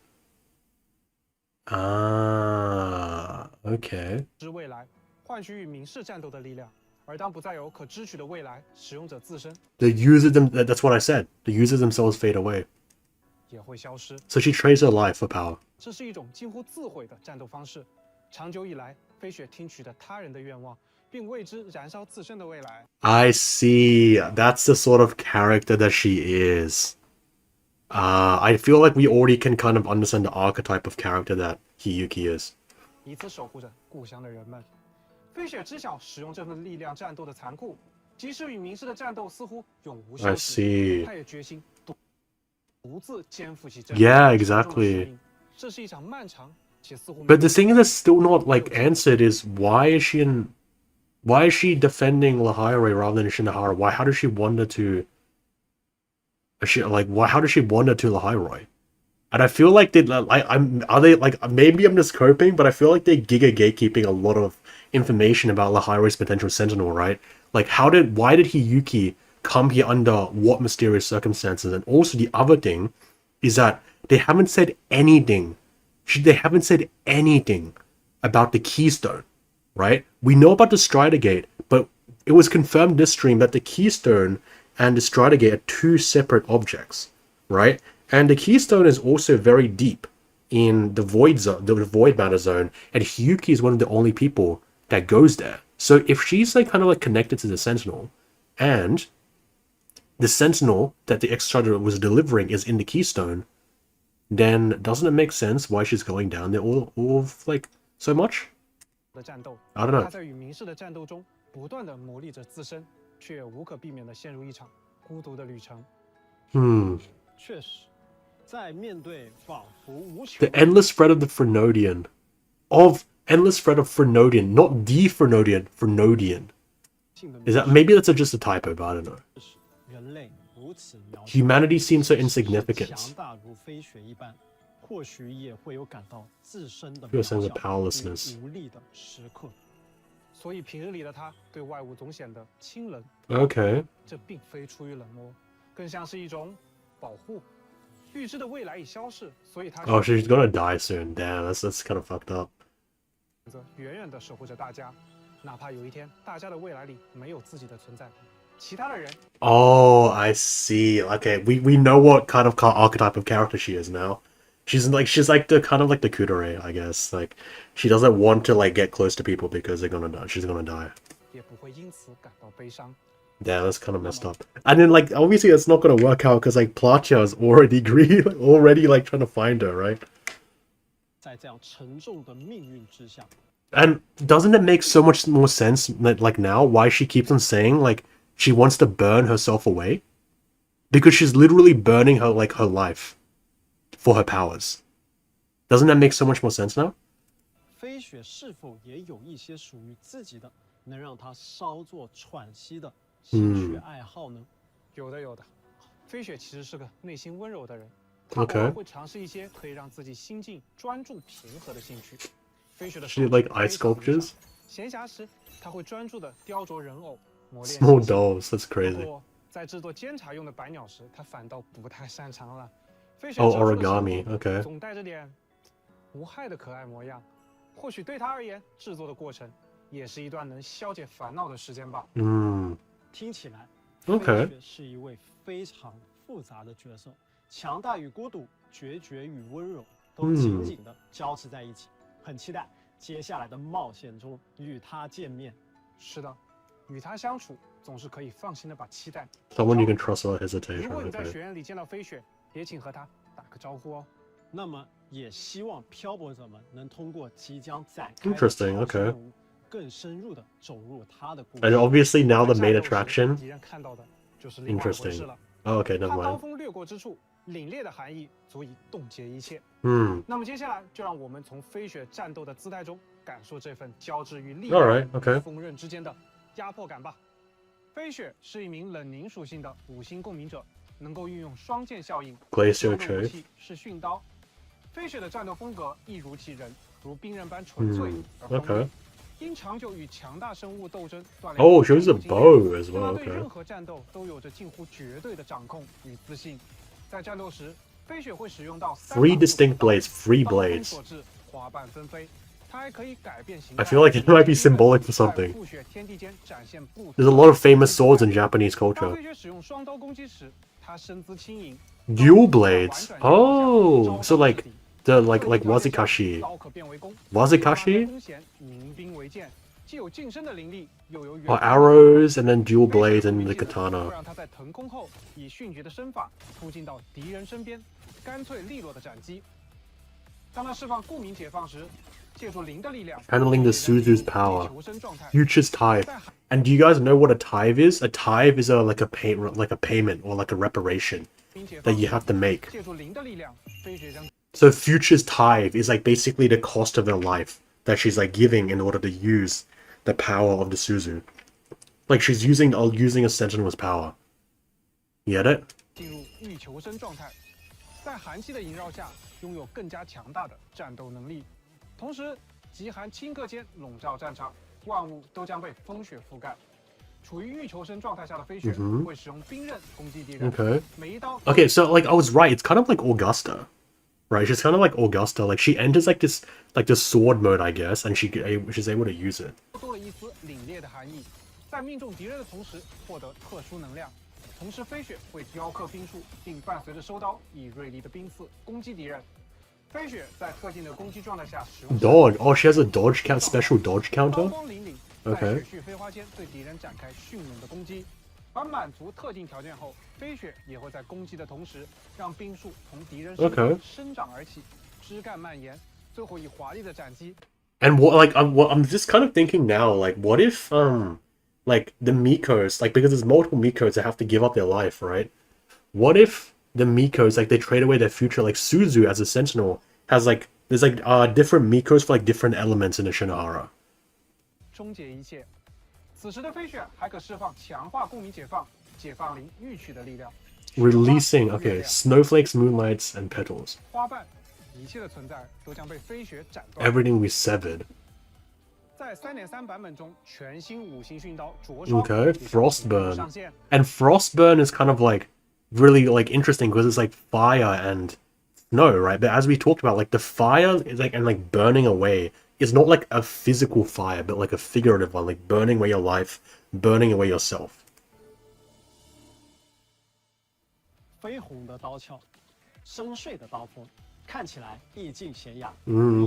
Ah, okay. 知未来，换取与明世战斗的力量。而当不再有可支取的未来，使用者自身 The users that's what I said. The users themselves fade away. 也会消失。 So she trades her life for power. 这是一种近乎自毁的战斗方式。长久以来，飞雪听取了他人的愿望，并为之燃烧自身的未来。 I see. That's the sort of character that she is. I feel like we already can kind of understand the archetype of character that Hiyuki is. 以此守护着故乡的人们。飞雪知晓使用这份力量战斗的残酷，即使与明世的战斗似乎永无休 I 止， see. 他也决心独自肩负起这 Yeah, 沉重的使 exactly. 命。这是一场漫长且似乎 But the thing that's still not like answered is why is she defending Lahairoi rather than Ashinahara? How does she wander to how does she wander to Lahairoi? And I feel like maybe I'm just coping, but I feel like they're giga gatekeeping a lot of information about Lahairoi's potential sentinel, right? Like why did Hiyuki come here under what mysterious circumstances? And also the other thing is that they haven't said anything. They haven't said anything about the Keystone, right? We know about the Strider Gate, but it was confirmed this stream that the Keystone and the Strider Gate are two separate objects, right? And the keystone is also very deep in the void zone, the void matter zone, and Hyuki is one of the only people that goes there. So if she's like kind of like connected to the Sentinel, and the Sentinel that the X-Charger was delivering is in the keystone, then doesn't it make sense why she's going down there all like so much? I don't know. 他在与明世的战斗中不断地磨砺着自身，却无可避免地陷入一场孤独的旅程。确实，在面对仿佛无穷 The endless thread of the Frenodian, endless thread of Frenodian, not the Frenodian, Frenodian. Is that maybe that's just a typo, but I don't know. 人类如此渺小 Humanity seems so insignificant. 强大如飞雪一般，或许也会有感到自身的 Feel a 渺 sense 小 of powerlessness. 与无力的时刻。所以平日里的他对外物总显得清冷。 Okay. 这并非出于冷漠，更像是一种保护。预知的未来已消逝，所以他 Oh, she's gonna die soon. Damn, that's kind of fucked up. 选择远远地守护着大家，哪怕有一天大家的未来里没有自己的存在，其他的人 Oh, I see. Okay, we know what kind of archetype of character she is now. She's like the kind of like the Kudere, I guess. Like she doesn't want to like get close to people because they're gonna die. She's gonna die. 也不会因此感到悲伤。 Yeah, that's kind of messed up. And then like obviously it's not gonna work out because like Platia is already already like trying to find her, right? 在这样沉重的命运之下， And doesn't it make so much more sense that like now why she keeps on saying like she wants to burn herself away? Because she's literally burning her like her life for her powers. Doesn't that make so much more sense now? 飞雪是否也有一些属于自己的，能让她稍作喘息的兴趣爱好呢？有的，有的。飞雪其实是个内心温柔的人，她偶 Okay. 尔会尝试一些可以让自己心境专注平和的兴趣。飞雪的 She like eye sculptures? 闲暇时，她会专注地雕琢人偶，磨练 Small 心性。 dolls, that's 不 crazy. 过，在制作监察用的百鸟时，她反倒不太擅长了。飞雪 Oh, 制作的 origami, 时候 okay. 总带着点无害的可爱模样。或许对她而言，制作的过程也是一段能消解烦恼的时间吧。听起来， Okay. 飞雪是一位非常复杂的角色，强大与孤独，决绝与温柔，都紧紧地交织在一起。很期待接下来的冒险中与他见面。是的，与他相处总是可以放心的把期待。 Someone you can trust without 如 hesitation. 果你在 Okay. 学院里见到飞雪，也请和他打个招呼哦。那么，也希望漂泊者们能通过即将展开的 Interesting, 超 okay. 生任务，更深入的走入他的故 And 事。 obviously now the 在 main 战斗时 attraction. 敌人看到的就是另外一回事 Interesting. 了。 Oh, okay, 他 never 刀 mind. 锋掠过之处，凛冽的寒意足以冻结一切。 那么接下来，就让我们从飞雪战斗的姿态中，感受这份交织于力 All 量 right, okay. 与锋刃之间的压迫感吧。飞雪是一名冷凝属性的五星共鸣者，能够运用双剑效应。 Glacier 他的武 Chafe. 器是训刀。飞雪的战斗风格一如其人，如冰刃般纯粹而锋利。 Okay. 因长久与强大生物斗争锻炼。 Oh, she uses a bow as 让 well. 他对 Okay. 任何战斗都有着近乎绝对的掌控与自信。在战斗时，飞雪会使用到 Three distinct blades, free 刀锋 blades. 所至，花瓣纷飞。它还可以改变形 I 态。 feel like it might be symbolic for 在 something. 覆雪天地间展现不同 There's a lot of famous swords in Japanese 当 culture. 飞雪使用双刀攻击时，它身姿轻盈。 Dual blades. Oh, so like the like wazikashi. 刀可变为弓 Wazikashi? 弓弦凝冰为剑，既有近身的灵力，又有远 Or arrows and then dual blades and the 会 katana. 让他在腾空后以迅捷的身法突进到敌人身边，干脆利落的斩击。当他释放顾名解放时，借助灵的力量 Channeling the Suzu's power. 求生状态。 Future's tithe. And do you guys know what a tithe is? A tithe is like a payment or like a reparation that you have to make. 借助灵的力量，飞雪将 So Future's tithe is like basically the cost of her life that she's like giving in order to use the power of the Suzu. Like she's using a Sentinel's power. You get it? 进入欲求生状态，在寒气的萦绕下，拥有更加强大的战斗能力。同时，极寒顷刻间笼罩战场，万物都将被风雪覆盖。处于欲求生状态下的飞雪会使用冰刃攻击敌人。 Okay. 每一刀 Okay, so like I was right. It's kind of like Augusta, right? She's kind of like Augusta. Like she enters like this sword mode, I guess, and she's able to use it. 多了一丝凛冽的寒意，在命中敌人的同时获得特殊能量。同时飞雪会雕刻冰束，并伴随着收刀以锐利的冰刺攻击敌人。飞雪在特定的攻击状态下使用 Dodge. Oh, she has a dodge count, special dodge 刀 counter. 光凛凛，在雪絮飞花间对敌人展开迅猛的攻击。而满足特定条件后，飞雪也会在攻击的同时，让冰束从敌人身上生长而起，枝干蔓延，最后以华丽的斩击。And I'm just kind of thinking now, like, what if like the Mikos, like, because there's multiple Mikos that have to give up their life, right? What if the Mikos, like, they trade away their future, like Suzu as a sentinel has like there's like different Mikos for like different elements in the Shinohara. 终结一切。此时的飞雪还可释放强化共鸣解放灵玉曲的力量。Releasing, okay, snowflakes, moonlights, and petals. 花瓣，一切的存在都将被飞雪斩断。Everything we severed. 在3.3版本中，全新五行训刀灼烧 Okay, Frostburn. 上线。 And Frostburn is kind of like really like interesting because it's like fire and snow, right? But as we talked about, like the fire is like and like burning away is not like a physical fire, but like a figurative one, like burning away your life, burning away yourself. 绯红的刀鞘，深邃的刀锋，看起来意境娴雅，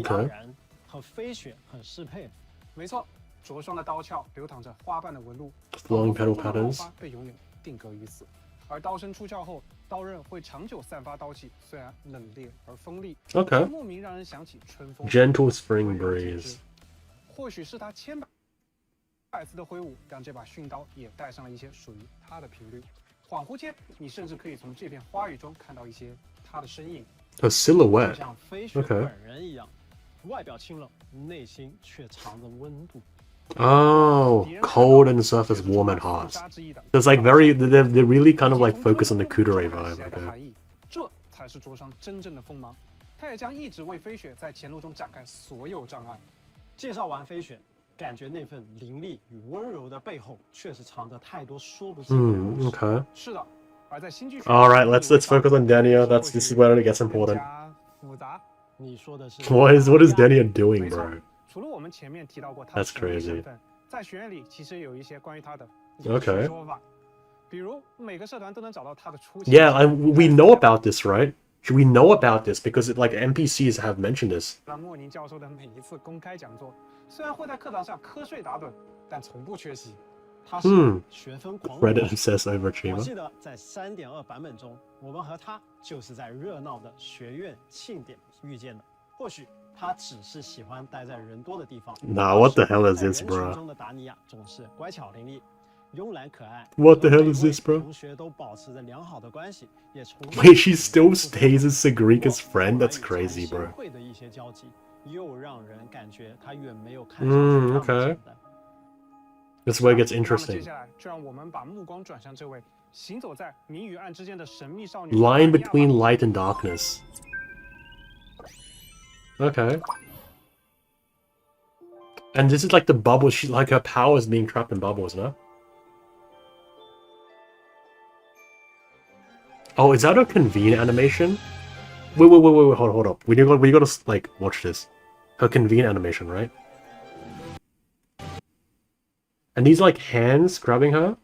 当然和飞雪很适配。没错，灼双的刀鞘流淌着花瓣的纹路 Flowing petal patterns 被永远定格于此。而刀身出鞘后，刀刃会长久散发刀气，虽然冷冽而锋利， Okay. 莫名让人想起春风。Gentle spring breeze. 或许是他千百次的挥舞，让这把训刀也带上了一些属于他的频率。恍惚间，你甚至可以从这片花雨中看到一些他的身影。A silhouette. 像飞雪本人一样，外表清冷，内心却藏着温度。 Oh, cold and surface, warm at heart. It's like they really kind of like focus on the Kudere vibe. Okay. 这才是灼伤真正的锋芒。他也将一直为飞雪在前路中展开所有障碍。介绍完飞雪，感觉那份凌厉与温柔的背后，确实藏着太多说不尽的故事。Okay. 是的，而在新剧。 All right, let's focus on Denia. This is where it gets important. 复杂。你说的是 What is Denia doing, bro? 除了我们前面提到过他的身份，在学院里其实有一些关于他的说法，比如每个社团都能找到他的出现。Yeah, we know about this, right? We know about this because like NPCs have mentioned this. 莫宁教授的每一次公开讲座，虽然会在课堂上瞌睡打盹，但从不缺席。他是学分狂魔。Reddit obsessed overachiever. 我记得在3.2版本中，我们和他就是在热闹的学院庆典遇见的。或许。 他只是喜欢待在人多的地方。Nah, what the hell is this, bro? 中的达尼亚总是乖巧伶俐、慵懒可爱。What the hell is this, bro? 同学都保持着良好的关系，也从 Wait, she still stays as Sagrika's friend? That's crazy, bro. 会的一些交集，又让人感觉他远没有看上去 okay. That's where it gets interesting. 接下来，就让我们把目光转向这位行走在明与暗之间的神秘少女。 Line between light and darkness. Okay. And this is like the bubble. She like her power is being trapped in bubbles, no? Oh, is that a convene animation? Wait, hold up. We gotta like watch this. Her convene animation, right? And these like hands grabbing her.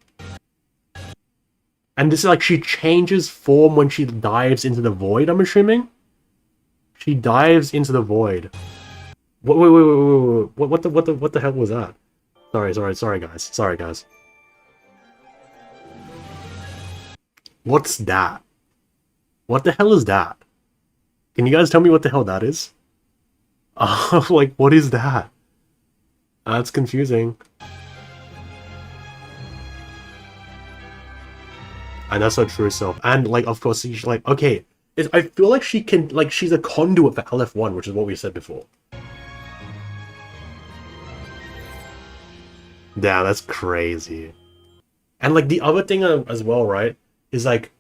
And this is like she changes form when she dives into the void, I'm assuming? She dives into the void. Wait. What the hell was that? Sorry, guys. What's that? What the hell is that? Can you guys tell me what the hell that is? Like, what is that? That's confusing. And that's her true self. And, like, of course, she's like, okay. I feel like she can, like, she's a conduit for LF1, which is what we said before. Yeah, that's crazy. And, like, the other thing as well, right, is, like,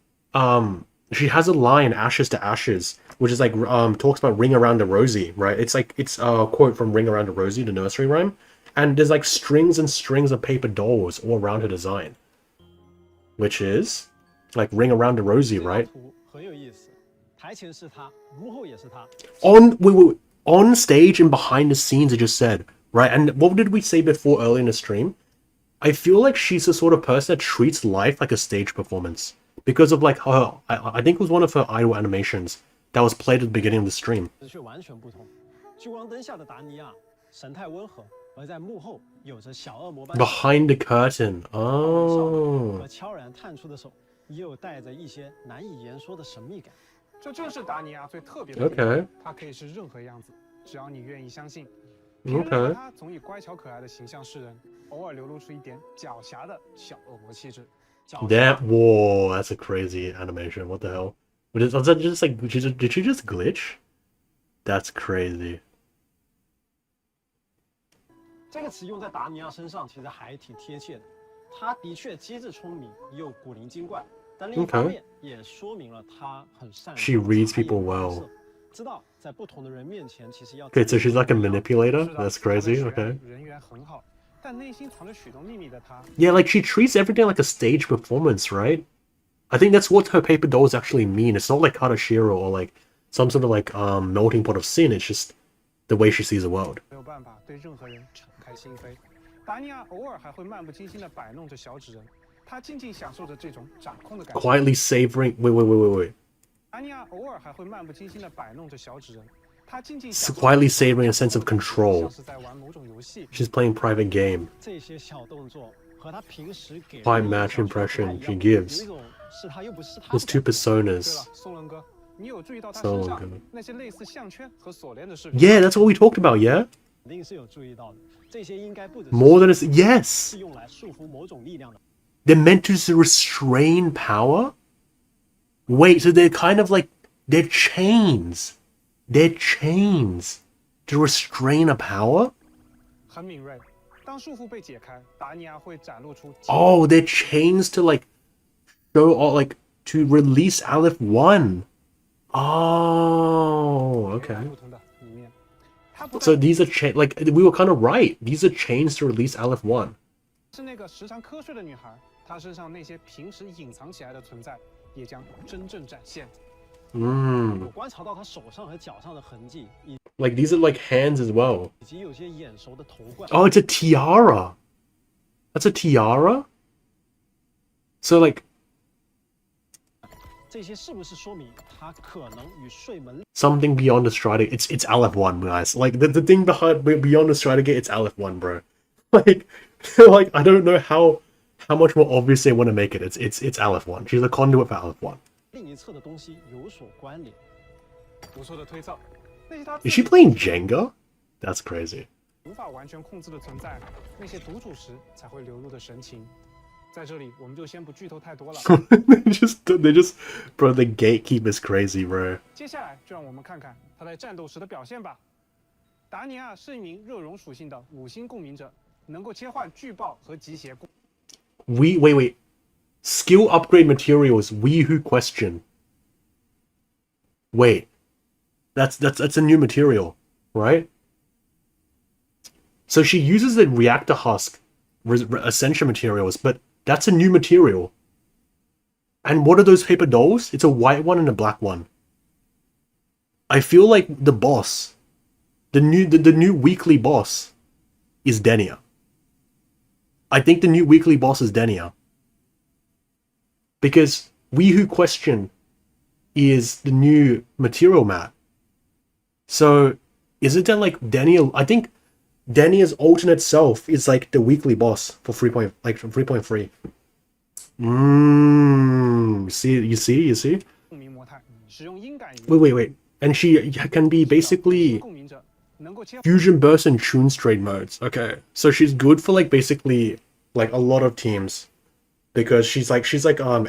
she has a line, Ashes to Ashes, which is, like, talks about Ring Around a Rosie, right? It's, like, it's a quote from Ring Around a Rosie, the nursery rhyme. And there's, like, strings and strings of paper dolls all around her design. Which is, like, Ring Around a Rosie, right? On stage and behind the scenes, it just said, right? And what did we say before earlier in the stream? I feel like she's the sort of person that treats life like a stage performance because of like her. I think it was one of her idol animations that was played at the beginning of the stream. 却完全不同。聚光灯下的达尼亚神态温和，而在幕后有着小恶魔般 Behind the curtain. Oh. 和悄然探出的手，也有带着一些难以言说的神秘感。这正是达尼亚最特别的地方。 Okay. 她可以是任何样子，只要你愿意相信。 Okay. 她总以乖巧可爱的形象示人，偶尔流露出一点狡黠的小恶魔气质。 That whoa, that's a crazy animation. What the hell? Was that just like did she just glitch? That's crazy. 这个词用在达尼亚身上其实还挺贴切的。他的确机智聪明，又古灵精怪，但另一方面也说明了他很善。She reads people well. 知道在不同的人面前，其实要。Okay, so she's like a manipulator. That's crazy. Okay. 人缘很好，但内心藏着许多秘密的她。Yeah, like she treats everything like a stage performance, right? I think that's what her paper dolls actually mean. It's not like Kadashiro or like some sort of like melting pot of sin. It's just the way she sees the world. 没有办法对任何人敞开心扉。达尼亚偶尔还会漫不经心地摆弄着小纸人，她静静享受着这种掌控的感觉。Quietly savoring. Wait. 达尼亚偶尔还会漫不经心地摆弄着小纸人，她静静 Quietly savoring a sense of control. 像是在玩某种游戏。 She's playing private game. 这些小动作和她平时给 Quite match impression she gives. 有一种是她又不是她。 There's two personas. 松伦哥，你有注意到她身上那些类似项圈和锁链的饰品 Yeah, that's what we talked about. Yeah. 肯定是有注意到的。这些应该不只 More than a yes. 是用来束缚某种力量的。 They're meant to restrain power? Wait, so they're kind of like... They're chains. They're chains to restrain a power? 很敏锐。当束缚被解开，达尼亚会展露出。Oh, they're chains to like... Show or like... To release Aleph 1. Oh, okay. So these are chains... Like, we were kind of right. These are chains to release Aleph 1. 是那个时常瞌睡的女孩，她身上那些平时隐藏起来的存在，也将真正展现。我观察到她手上和脚上的痕迹， Like, these are like hands as well. 以及有些眼熟的头冠。 Oh, it's a tiara. That's a tiara? So, like... 这些是不是说明她可能与睡门 Something beyond the Strider... It's Aleph 1, guys. Like, the thing behind beyond the Strider Gate, it's Aleph 1, bro. Like, like, I don't know how much more obvious they want to make it. It's Aleph 1. She's a conduit for Aleph 1. 另一侧的东西有所关联。不错的推测。那些她 Is she playing Jenga? That's crazy. 无法完全控制的存在，那些独处时才会流露的神情。在这里，我们就先不剧透太多了。they just, bro, the gatekeep is crazy, bro. 接下来就让我们看看他在战斗时的表现吧。达尼亚是一名热熔属性的5星共鸣者，能够切换巨爆和集邪。Wait. Skill upgrade materials. We who question. Wait, that's a new material, right? So she uses the reactor husk ascension materials, but that's a new material. And what are those paper dolls? It's a white one and a black one. I feel like the boss, the new weekly boss, is Denia. I think the new weekly boss is Denia. Because We Who Question is the new material mat. So, isn't that like Denia? I think Denia's alternate self is like the weekly boss for 3.3. You see? Wait. And she can be basically fusion burst and tune straight modes. Okay, so she's good for like basically like a lot of teams because she's like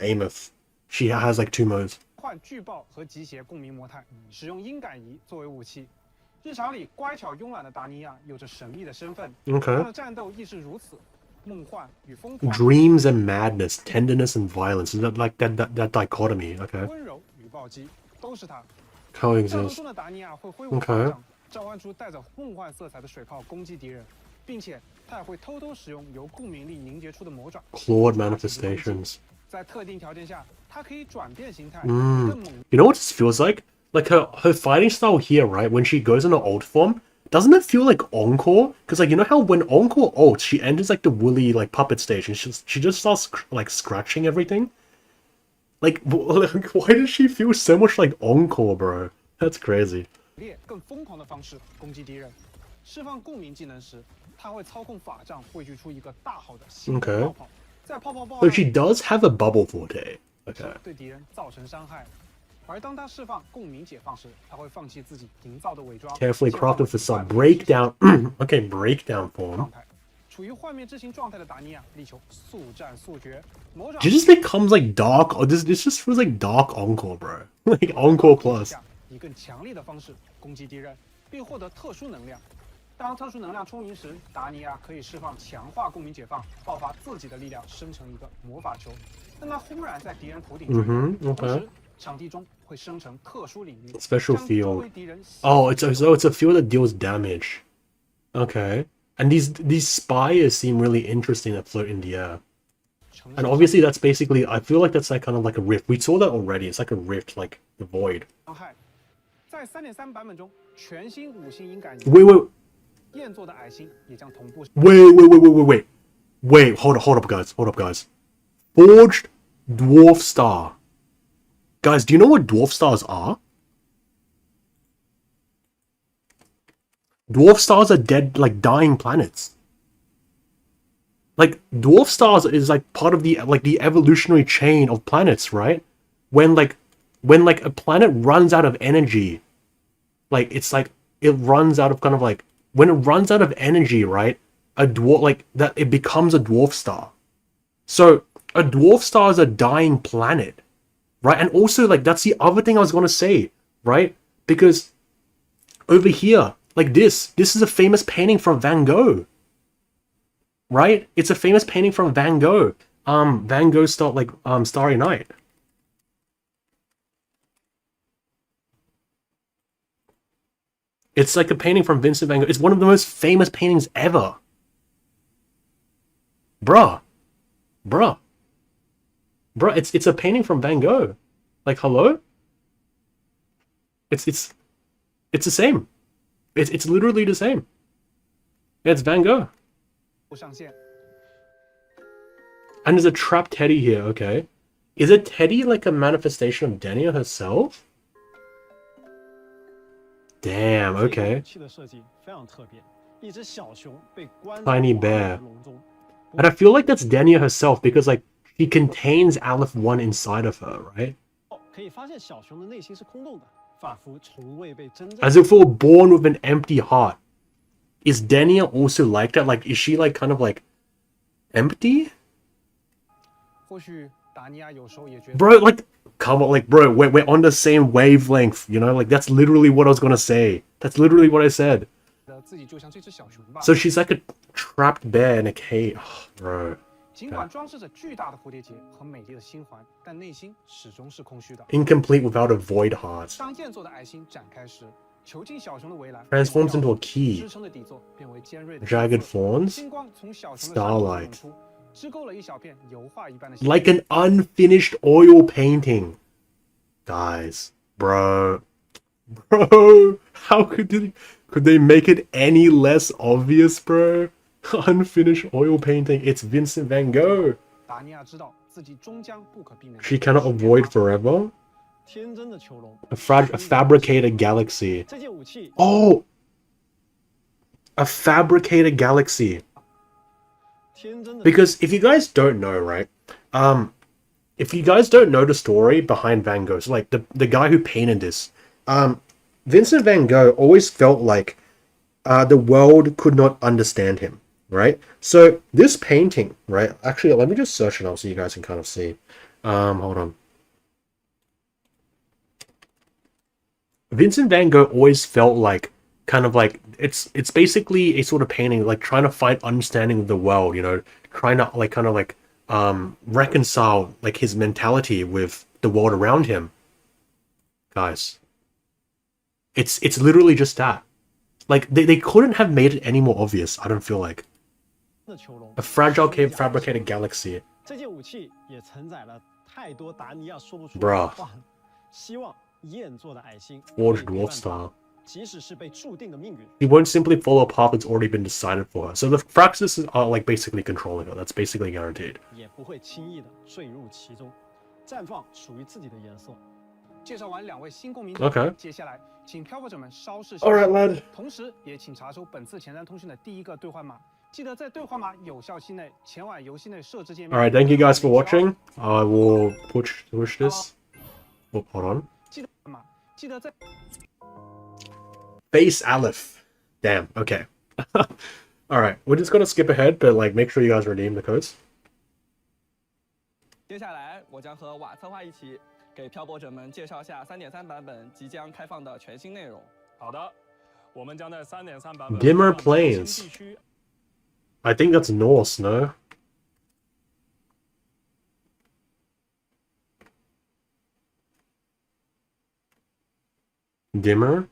Amos. She has like 2 modes. 换巨爆和集邪共鸣模态，使用音感仪作为武器。日常里乖巧慵懒的达尼亚有着神秘的身份，她的战斗亦是如此，梦幻与疯狂。Dreams and madness, tenderness and violence. Is that like that dichotomy? Okay. 温柔与暴击都是她。 Coexist. 战斗中的达尼亚会挥舞法杖，召唤出带着梦幻色彩的水炮攻击敌人，并且她也会偷偷使用由共鸣力凝结出的魔爪。Clawed manifestations. 在特定条件下，它可以转变形态， You know what this feels like? Like her fighting style here, right? When she goes in her old form, doesn't it feel like Encore? Because like, you know how when Encore ults, she enters like the woolly like puppet stage and she just starts like scratching everything. Like, why does she feel so much like Encore, bro? That's crazy. 更疯狂的方式攻击敌人。释放共鸣技能时，他会操控法杖汇聚出一个大号的星光泡泡，在泡泡爆发。So she does have a bubble forte. Okay. 对敌人造成伤害。而当他释放共鸣解放时，他会放弃自己营造的伪装。Carefully crafted for some breakdown. Okay, breakdown form. 处于幻灭之形状态的达尼亚力求速战速决。It just becomes like dark. This just feels like dark Encore, bro. Like Encore plus. 以更强力的方式攻击敌人，并获得特殊能量。当特殊能量充盈时，达尼亚可以释放强化共鸣解放，爆发自己的力量，生成一个魔法球，让它轰然在敌人头顶追赶。同时，场地中会生成特殊领域 Special field. Oh, it's a field that deals damage. Okay. And these spires seem really interesting that float in the air. And obviously that's basically, I feel like that's like kind of like a rift. We saw that already. It's like a rift, like the void. 在 3.3 版本中，全新5星银感 Wait. 焰座的矮星也将同步。Wait. Hold up, guys. Forged Dwarf Star. Guys, do you know what Dwarf Stars are? Dwarf Stars are dead, like dying planets. Like Dwarf Stars is like part of the evolutionary chain of planets, right? When a planet runs out of energy, like it's like it runs out of kind of like when it runs out of energy, right? A dwarf like that it becomes a dwarf star. So a dwarf star is a dying planet, right? And also like that's the other thing I was gonna say, right? Because over here, like this is a famous painting from Van Gogh. Right? It's a famous painting from Van Gogh. Van Gogh Starry Night. It's like a painting from Vincent Van Gogh. It's one of the most famous paintings ever. Bruh, it's a painting from Van Gogh. Like, hello? It's the same. It's literally the same. It's Van Gogh. And there's a trapped Teddy here, okay. Is a Teddy like a manifestation of Dania herself? Damn, okay. Tiny bear. And I feel like that's Dania herself because like she contains Aleph 1 inside of her, right? As if we were born with an empty heart. Is Dania also like that? Like, is she like kind of like empty? Bro, like, come on, like, bro, we're on the same wavelength, you know? Like, that's literally what I was gonna say. That's literally what I said. So she's like a trapped bear in a cave. Oh, bro. Incomplete without a void heart. Transforms into a key. Jagged fawns. Starlight. Like an unfinished oil painting. Guys, bro, how could they make it any less obvious, bro? Unfinished oil painting. It's Vincent Van Gogh. She cannot avoid forever. A fabricated galaxy. Oh! A fabricated galaxy. Because if you guys don't know, right? If you guys don't know the story behind Van Gogh, so like the guy who painted this, Vincent Van Gogh always felt like the world could not understand him, right? So this painting, right? Actually, let me just search it up so you guys can kind of see. Hold on. Vincent Van Gogh always felt like kind of like it's basically a sort of painting like trying to find understanding of the world, you know, trying to like kind of like reconcile like his mentality with the world around him. Guys, it's literally just that. Like they couldn't have made it any more obvious. I don't feel like a fragile cave fabricated galaxy. Bruh. Forged dwarf star. She won't simply follow a path that's already been decided for her. So the Fraxes are like basically controlling her. That's basically guaranteed. 也不会轻易的坠入其中，绽放属于自己的颜色。介绍完2位新公民者， Okay. 接下来请漂泊者们稍事 All right, lad. 同时也请查出本次前瞻通讯的第一个兑换码。记得在兑换码有效期内前往游戏内设置界面。All right, thank you guys for watching. I will push this. Oh, hold on. 记得在 Base Aleph. Damn. Okay. All right, we're just gonna skip ahead, but like make sure you guys redeem the codes. 接下来，我将和瓦策划一起给漂泊者们介绍下3.3版本即将开放的全新内容。好的，我们将在3.3版本 Dimmer Plains. I think that's Norse, no? Dimmer?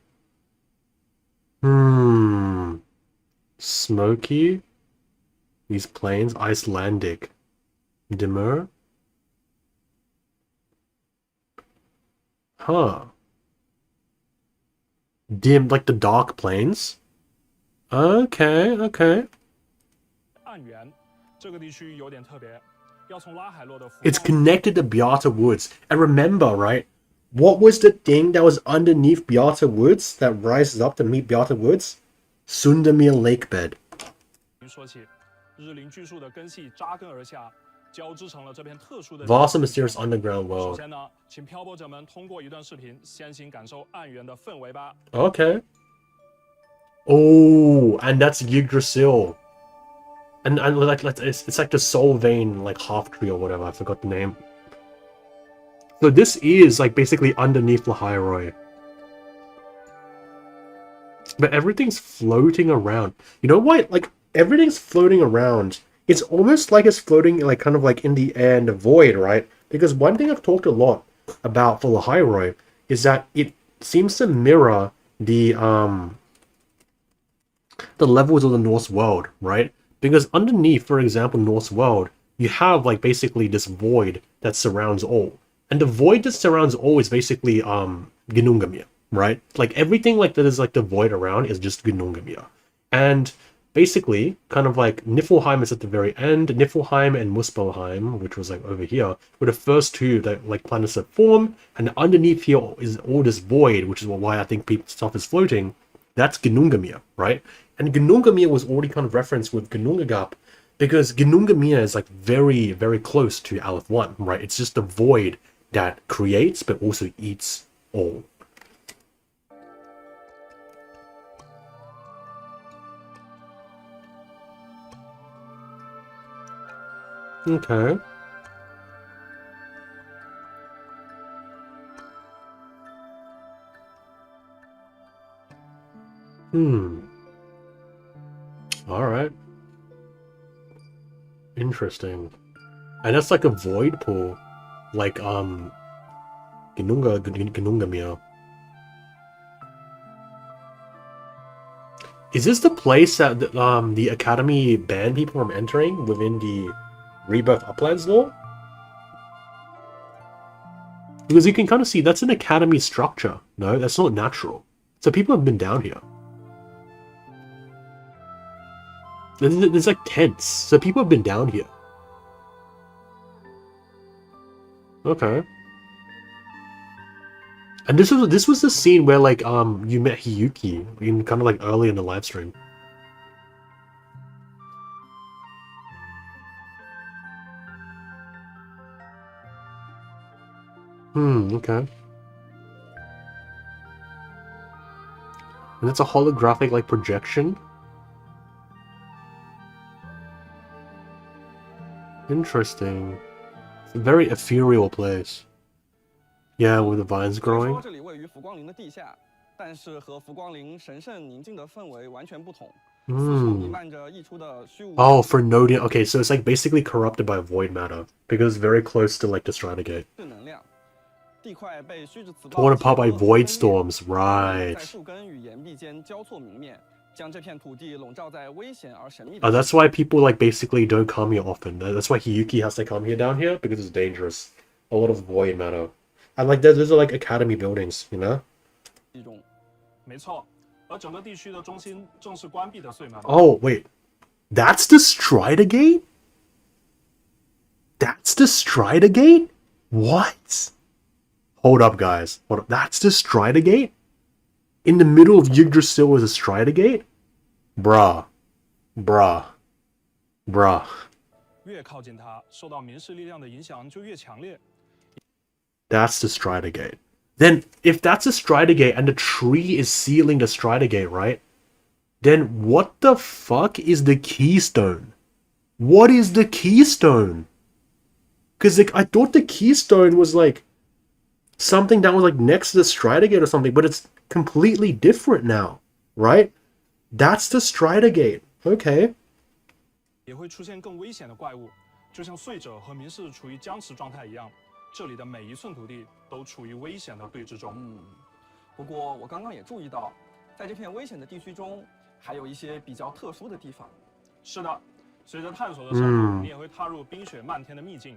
Smoky? These plains? Icelandic. Dimmer? Huh. Dim, like the dark plains? Okay, okay. 暗源，这个地区有点特别，要从拉海洛的。It's connected to Beata Woods. And remember, right? What was the thing that was underneath Beata Woods that rises up to meet Beata Woods? Sundamir Lakebed. 说起，日灵巨树的根系扎根而下，交织成了这片特殊的。Vast and mysterious underground 首 world. 先呢，请漂泊者们通过一段视频先行感受暗源的氛围吧。Okay. Oh, and that's Yggdrasil. And like it's like the soul vein like half tree or whatever. I forgot the name. So this is like basically underneath Lahairoi. But everything's floating around. You know what? Like everything's floating around. It's almost like it's floating like kind of like in the air in the void, right? Because one thing I've talked a lot about for Lahairoi is that it seems to mirror the levels of the Norse world, right? Because underneath, for example, Norse world, you have like basically this void that surrounds all. And the void that surrounds all is basically Ginnungamir, right? Like everything like that is like the void around is just Ginnungamir. And basically, kind of like Niflheim is at the very end. Niflheim and Muspelheim, which was like over here, were the first two that like planets that form. And underneath here is all this void, which is why I think stuff is floating. That's Ginnungamir, right? And Ginnungamir was already kind of referenced with Ginnungagap because Ginnungamir is like very, very close to Aleph 1, right? It's just the void that creates but also eats all. Okay. Alright. Interesting. And that's like a void pool. Like, Ginnungamir. Is this the place that the Academy banned people from entering within the Rebirth Uplands lore? Because you can kind of see that's an Academy structure. No, that's not natural. So people have been down here. There's like tents, so people have been down here. Okay. And this was the scene where like you met Hiyuki in kind of like early in the live stream. Okay. And it's a holographic like projection. Interesting. It's a very ethereal place. Yeah, with the vines growing. 这里位于浮光林的地下，但是和浮光林神圣宁静的氛围完全不同。四处弥漫着溢出的虚无。Oh, for noting. Okay, so it's like basically corrupted by void matter because it's very close to like the Stratagate. 正能量。地块被虚之磁暴 torn apart by void storms, right? 在树根与岩壁间交错明灭，将这片土地笼罩在危险而神秘。That's why people like basically don't come here often. That's why Hiyuki has to come here down here because it's dangerous. A lot of void matter. And like those are like academy buildings, you know? 没错，而整个地区的中心正是关闭的隧门。Oh wait, that's the Strider Gate? That's the Strider Gate? What? Hold up, guys. Hold up. That's the Strider Gate? In the middle of Yggdrasil is a Strider Gate? Bruh. 越靠近它，受到民事力量的影响就越强烈。That's the Strider Gate. Then, if that's a Strider Gate and the tree is sealing the Strider Gate, right? Then what the fuck is the keystone? What is the keystone? Because like, I thought the keystone was like something that was like next to the Strider Gate or something, but it's completely different now, right? That's the Strider Gate. Okay. 也会出现更危险的怪物，就像碎者和民事处于僵持状态一样。这里的每一寸土地都处于危险的对峙中。不过我刚刚也注意到，在这片危险的地区中，还有一些比较特殊的地方。是的，随着探索的深入，你也会踏入冰雪漫天的秘境。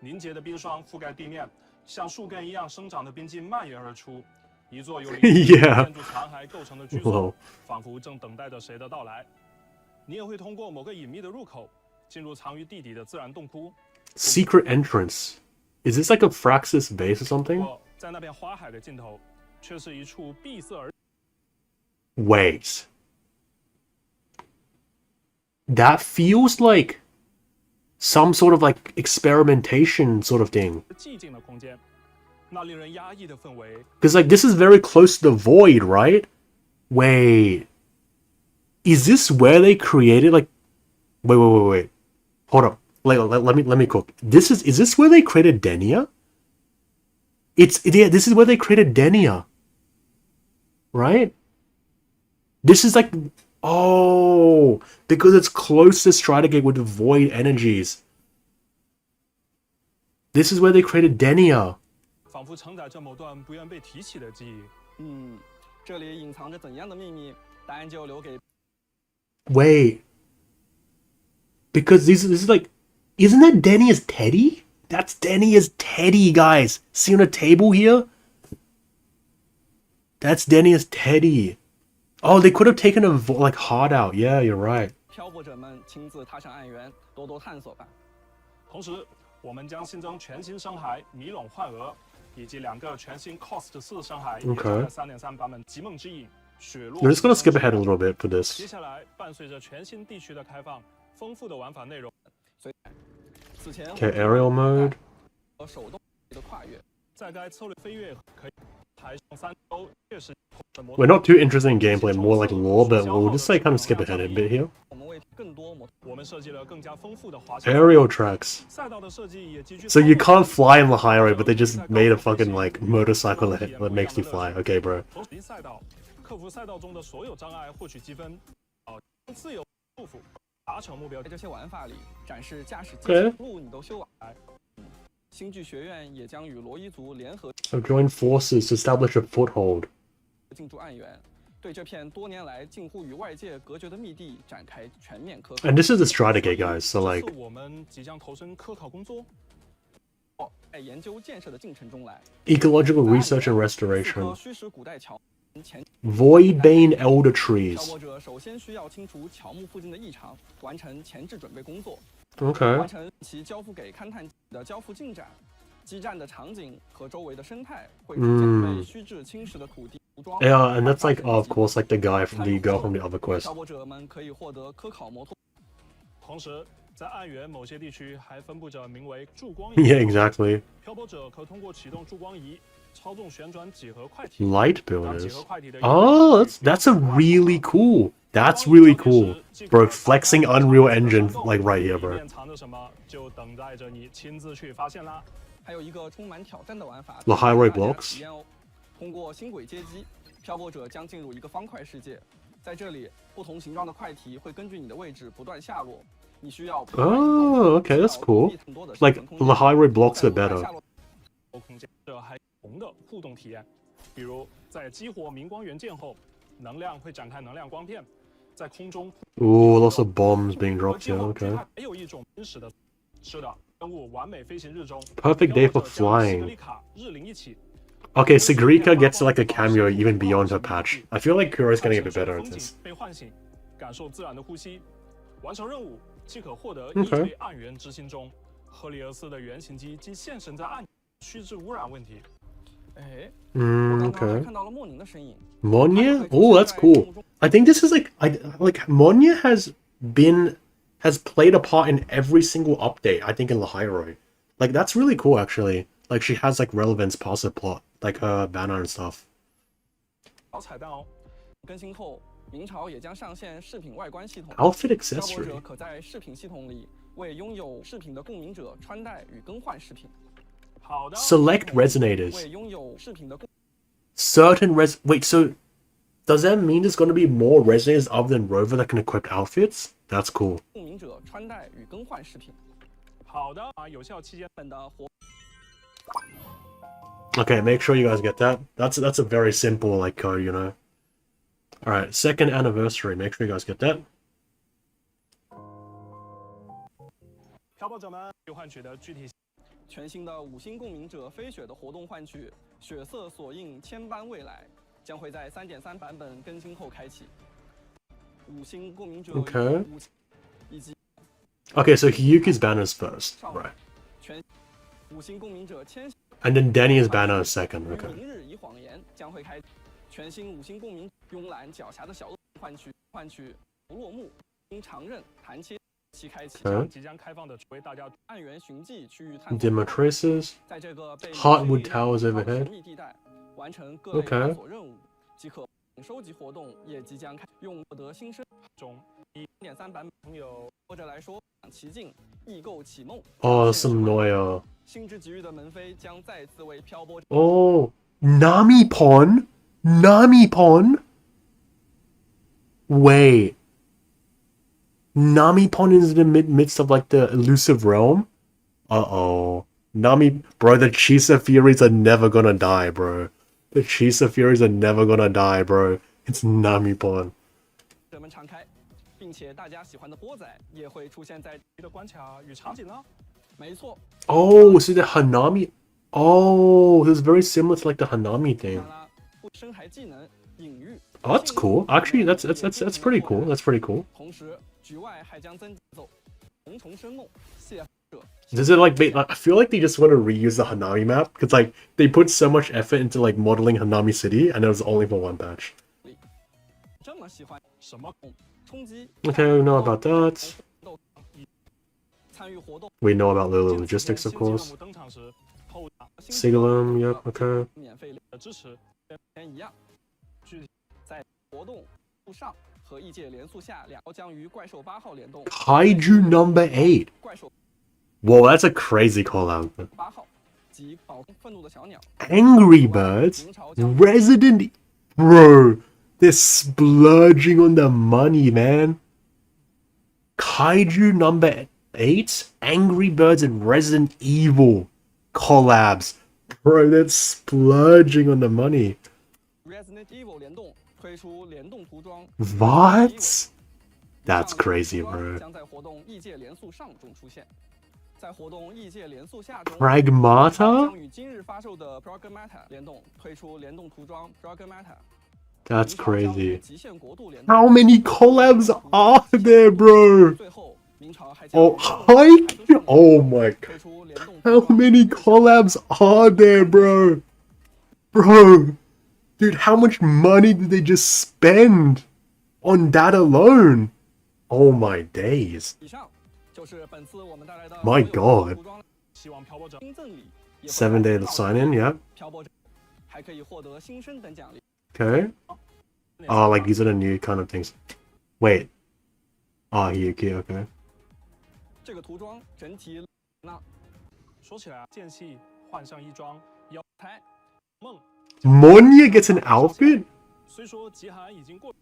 凝结的冰霜覆盖地面，像树根一样生长的冰晶蔓延而出。一座由建筑残骸构成的居所，仿佛正等待着谁的到来。你也会通过某个隐秘的入口，进入藏于地底的自然洞窟。Secret entrance. Is this like a Fraxis base or something? 在那片花海的尽头，却是一处闭塞而。Wait. That feels like some sort of like experimentation sort of thing. 寂静的空间，那令人压抑的氛围。Because like this is very close to the void, right? Wait. Is this where they created like? Wait. Hold up. Let me cook. Is this where they created Denia? This is where they created Denia. Right? This is like, oh, because it's close to Strider Gate with the void energies. This is where they created Denia. 仿佛承载着某段不愿被提起的记忆。这里隐藏着怎样的秘密？答案就留给。Wait. Because this is like, isn't that Denia's Teddy? That's Denia's Teddy, guys. See on the table here? That's Denia's Teddy. Oh, they could have taken a like heart out. Yeah, you're right. 漂泊者们亲自踏上岸源，多多探索吧。同时，我们将新增全新深海迷拢幻鹅，以及2个全新 Cost 4深海，也将在3.3版本极梦之翼雪落。We're just gonna skip ahead a little bit for this. 接下来，伴随着全新地区的开放，丰富的玩法内容。Okay, aerial mode. 手动的跨越，在该策略飞跃可以台上3周确实。We're not too interested in gameplay, more like lore, but we'll just like kind of skip ahead a bit here. 我们设计了更加丰富的滑 Aerial tracks. 赛道的设计也极具。So you can't fly in the highway, but they just made a fucking like motorcycle that makes you fly. Okay, bro. 赛道，克服赛道中的所有障碍，获取积分，自由束缚。达成目标，在这些玩法里展示驾驶技术路你都修完。星剧学院也将与罗伊族联合 join forces to establish a foothold. 进驻岸源，对这片多年来近乎与外界隔绝的密地展开全面科考。And this is the Strider Gate, guys. So like. 我们即将投身科考工作。在研究建设的进程中来。Ecological research and restoration. 虚实古代桥。Voidbane elder trees. 漂泊者首先需要清除乔木附近的异常，完成前置准备工作。Okay. 完成其交付给勘探的交付进展。基站的场景和周围的生态会逐渐被虚质侵蚀的土地涂装。Yeah, and that's like, of course, like the girl from the other quest. 漂泊者们可以获得科考摩托。同时，在岸源某些地区还分布着名为助光仪。Yeah, exactly. 漂泊者可通过启动助光仪。操纵旋转几何快体 Light builders. Oh, that's a really cool. That's really cool. Bro, flexing Unreal Engine like right here, bro. 藏着什么就等待着你亲自去发现啦。还有一个充满挑战的玩法 The highway blocks. 通过星轨接机，漂泊者将进入一个方块世界。在这里，不同形状的快体会根据你的位置不断下落。你需要 Oh, okay, that's cool. Like the highway blocks are better. 空间这还红的互动体验，比如在激活明光元件后，能量会展开能量光片，在空中。Ooh, lots of bombs being dropped here. Okay. 还有一种真实的，是的，任务完美飞行日中。 Perfect day for flying. 日零一起。Okay, Sigrika gets like a cameo even beyond her patch. I feel like Kura's gonna get a bit better at this. 被唤醒，感受自然的呼吸，完成任务即可获得一堆暗源之心中。赫利俄斯的原型机即现身在暗虚质污染问题。哎，我 Mm, 刚刚 okay. 看到了莫宁的身影。 Monya? Oh, that's cool. I think this is like Monya has played a part in every single update, I think, in Lahiroi. Like that's really cool actually. Like she has like relevance past the plot, like her banner and stuff. 好彩蛋哦！更新后，明朝也将上线饰品外观系统。 Outfit 漂泊 accessory. 者可在饰品系统里为拥有饰品的共鸣者穿戴与更换饰品。 好的。 Select resonators. 为拥有饰品的共 Certain wait, so does that mean there's gonna be more resonators other than Rover that can equip outfits? That's cool. 共鸣者穿戴与更换饰品。 好的啊，有效期间 本的活 Okay, make sure you guys get that. That's a very simple like code, you know. All right, second anniversary. Make sure you guys get that. 漂泊者们换取的具体 全新的五星共鸣者飞雪的活动换取，血色锁印千般未来，将会在 3.3 版本更新后开启。五星共鸣者 Okay. 以及 Okay, so Hiyuki's banner is first, right? 全五星共鸣者千 And then Denny's banner is second. 与 Okay. 明日以谎言将会开全新五星共鸣慵懒狡黠的小恶换取落幕，因长刃弹切期开启。 Okay. 即将开放的为大家暗源寻迹区域探索。 Demotraces. 在这个被 Heartwood Towers 神 overhead. 秘地带完成各类 Okay. 探索任务即可。收集活动也即将开，用获得新生中以 3.3 版本有或者来说奇境异构启梦。 Oh, some Noya. 星之极域的门扉将再次为漂泊。 Oh, Namipon? Namipon? Wait. Namipon is in the midst of like the elusive realm? Uh-oh. Bro, the Chisa Furies are never gonna die, bro. The Chisa Furies are never gonna die, bro. It's Namipon. 人们常开，并且大家喜欢的波仔也会出现在的关卡与场景呢？没错。 Oh, so the Hanami. Oh, this is very similar to like the Hanami thing. 当然，深海技能隐喻。 Oh, that's cool. Actually, that's pretty cool. That's pretty cool. 同时，局外还将增节奏，重重生梦，谢者。 Does it like I feel like they just want to reuse the Hanami map because like they put so much effort into like modeling Hanami City and it was only for one patch. 这么喜欢什么？冲击？ Okay, we know about that. 参与活动。 We know about Lulu Logistics, of course. 登场时后 Sigalum, yep, okay. 免费的支持跟前一样。具体在活动路上和异界联速下，两将与怪兽8号联动。 Kaiju number 8. 怪兽 Whoa, that's a crazy call out. 8号及保护愤怒的小鸟。 Angry Birds? Resident... Bro, they're splurging on the money, man. Kaiju number 8? Angry Birds and Resident Evil collabs. Bro, they're splurging on the money. Resident Evil 联动推出联动涂装。 What? That's crazy, bro. 将在活动异界联速上中出现。在活动异界联速下中 Pragmata? 将与今日发售的 Pragmata 联动，推出联动涂装 Pragmata。 That's crazy. 极限国度联动。 How many collabs are there, bro? 最后，明朝还将 Oh, Haikyuu! Oh my god. 推出联动涂 How 装 many collabs are there, bro? Bro, dude, how much money did they just spend on that alone? Oh my days. 以上就是本次我们带来的 My god. 涂装 希望漂泊者新赠礼，也会 7 day to sign in, yeah. 漂泊者还可以获得新生等奖励。 Okay. Oh, like these are the new kind of things. Wait. Ah, Hiyuki, okay. 这个涂装整体那说起来，剑气换上衣装，腰台 梦。 Monya gets an outfit? 虽说极寒已经过，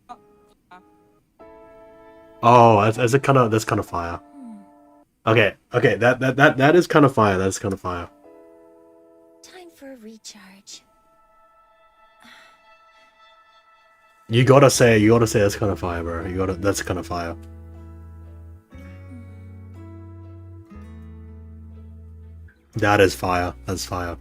Oh, that's kind of fire. Okay, that is kind of fire. That's kind of fire. Time for a recharge. You gotta say that's kind of fire, bro. That's kind of fire. That is fire. That's fire.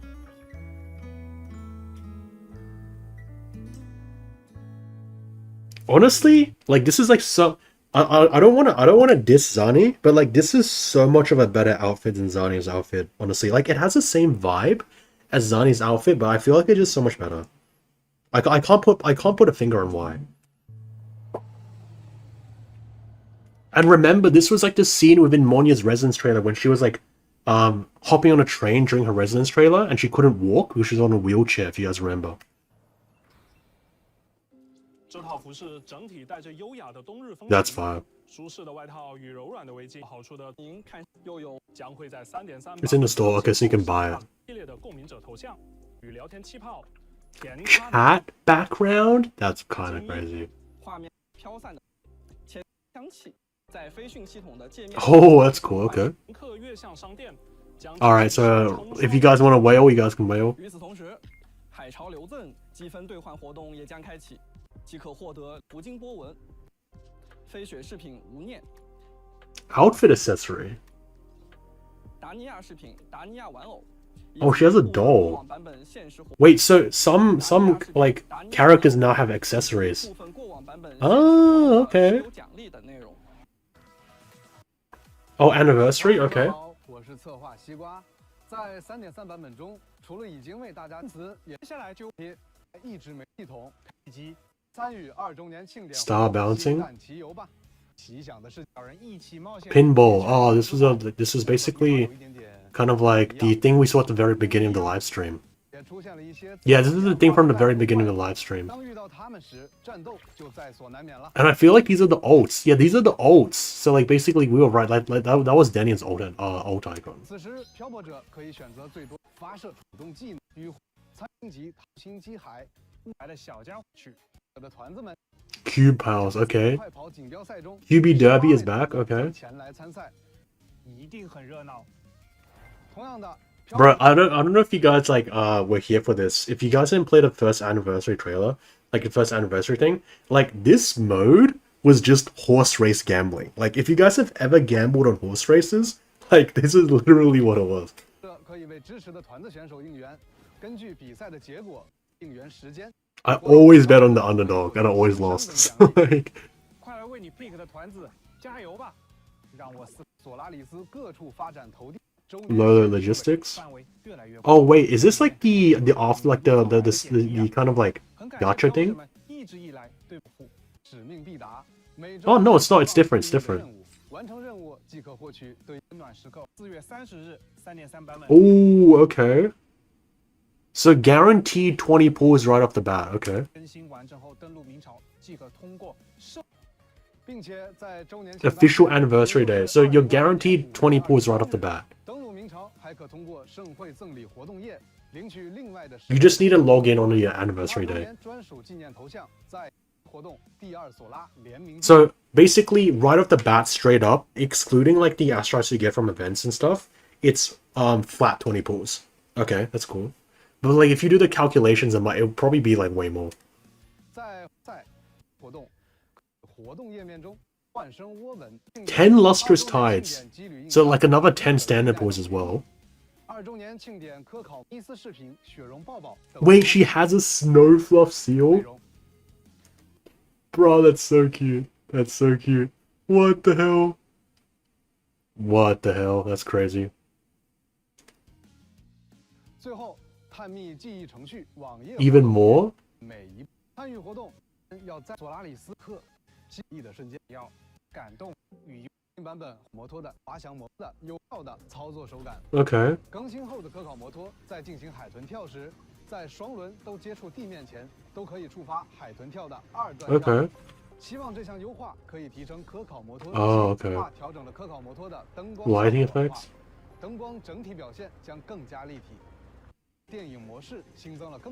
Honestly, like this is like so. I don't wanna diss Zani, but like this is so much of a better outfit than Zani's outfit. Honestly, like it has the same vibe as Zani's outfit, but I feel like it's just so much better. I can't put a finger on why. And remember, this was like the scene within Monya's residence trailer when she was like hopping on a train during her residence trailer and she couldn't walk because she was on a wheelchair, if you guys remember. 这套服饰整体带着优雅的冬日风 That's fine. 舒适的外套与柔软的围巾，好处的您看又有将会在3.3 It's in the store, okay, so you can buy it. 系列的共鸣者头像与聊天气泡。 Cat background? That's kind of crazy. 画面飘散的前香气，在飞讯系统的界面。Oh, that's cool. Okay. 客越向商店。 All right, so if you guys want to whale, you guys can whale. 与此同时，海潮流赠积分兑换活动也将开启，即可获得途经波纹、飞雪饰品无念、 Outfit accessory. 达尼亚饰品、达尼亚玩偶。 Oh, she has a doll. Wait, so some like characters now have accessories. Oh, okay. Oh, anniversary, okay. 我是策划西瓜，在3.3版本中，除了已经为大家词，接下来就一直没系统以及参与2周年庆典 Star bouncing. 骑游吧。奇想的是，找人一起冒险。 Pinball. Oh, this was basically kind of like the thing we saw at the very beginning of the live stream. Yeah, this is the thing from the very beginning of the live stream. And I feel like these are the ults. Yeah, these are the ults. So like basically we were right. Like that was Daniel's ult icon. 此时，漂泊者可以选择最多发射主动技能与参级淘星机海来的小家伙去。的团子们。 Cube Pals, okay. QB Derby is back, okay. Bro, I don't know if you guys like were here for this. If you guys didn't play the first anniversary trailer, like the first anniversary thing, like this mode was just horse race gambling. Like if you guys have ever gambled on horse races, like this is literally what it was. I always bet on the underdog and I always lost. So, like, 快来为你 pick 的团子加油吧！让我索拉里斯各处发展投递。 Lower logistics. Oh wait, is this like the off like the kind of like gacha thing? Oh no, it's not. It's different. It's different. Oh, okay. So guaranteed 20 pulls right off the bat. Okay. Official anniversary day. So you're guaranteed 20 pulls right off the bat. You just need to log in on your anniversary day. So basically, right off the bat, straight up, excluding like the asteroids you get from events and stuff, it's flat 20 pulls. Okay, that's cool. But like if you do the calculations, it'll probably be like way more. 10 lustrous tides. So like another 10 standard pulls as well. Wait, she has a snow fluff seal? Bro, that's so cute. That's so cute. What the hell? What the hell? That's crazy. Even more? 参与活动要在索拉里斯克记忆的瞬间，要感动与版本摩托的滑翔模的有效的操作手感。Okay. 更新后的科考摩托在进行海豚跳时，在双轮都接触地面前，都可以触发海豚跳的2段。Okay. 希望这项优化可以提升科考摩托。Oh, okay. 调整了科考摩托的灯光 Lighting effects. 灯光整体表现将更加立体。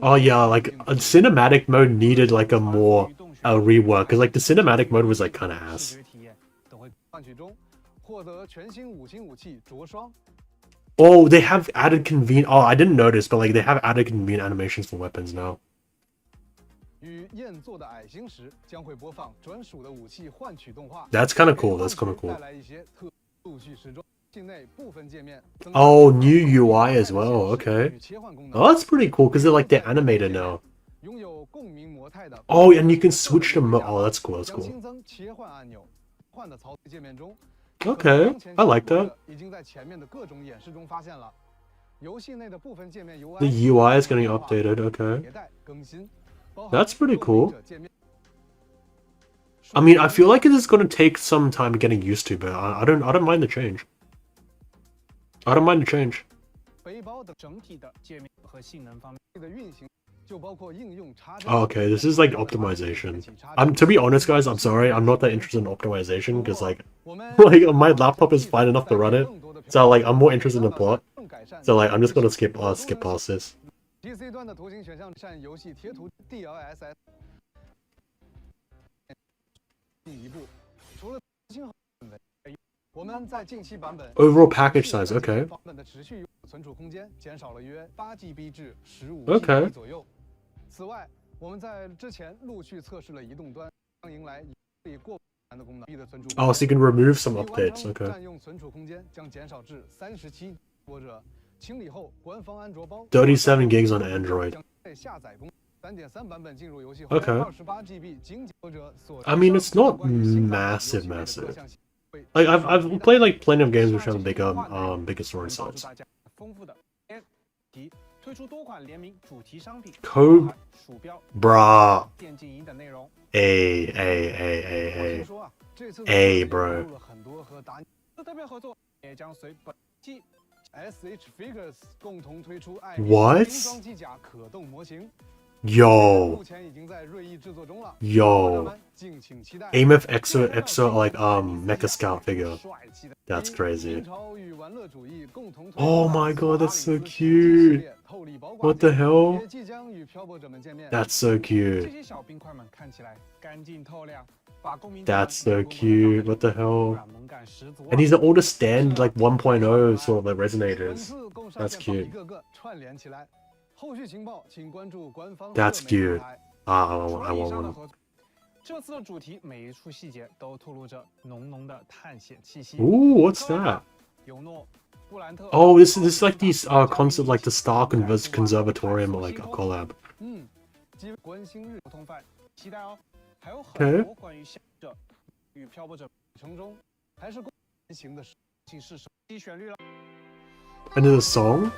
Oh yeah, like a cinematic mode needed like a more rework because like the cinematic mode was like kind of ass. Oh, they have added convenient. Oh, I didn't notice, but like they have added convenient animations for weapons now. That's kind of cool. That's kind of cool. Oh, new UI as well. Okay. Oh, that's pretty cool because they're like they're animated now. Oh, and you can switch the mode. Oh, that's cool. That's cool. Okay, I like that. The UI is getting updated. Okay, that's pretty cool. I mean, I feel like it is going to take some time getting used to, but I don't mind the change. I don't mind the change. Oh, okay, this is like optimization. To be honest, guys, I'm sorry, I'm not that interested in optimization because like my laptop is fine enough to run it. So like I'm more interested in the plot. So like I'm just gonna skip past this. Overall package size, okay. Okay. Oh, so you can remove some updates, okay. 37 gigs on Android. Okay. I mean, it's not massive. Like I've played like plenty of games which have bigger storage size. Code, bruh. A, bro. What? Yo. AMF EXO like Mecha Scout figure. That's crazy. Oh my god, that's so cute. What the hell? That's so cute. That's so cute. What the hell? And these are all the stand like 1.0 sort of like resonators. That's cute. That's cute. I want one. Ooh, what's that? Oh, this is like these concept like the Star Conservatorium like a collab. Okay. And there's a song?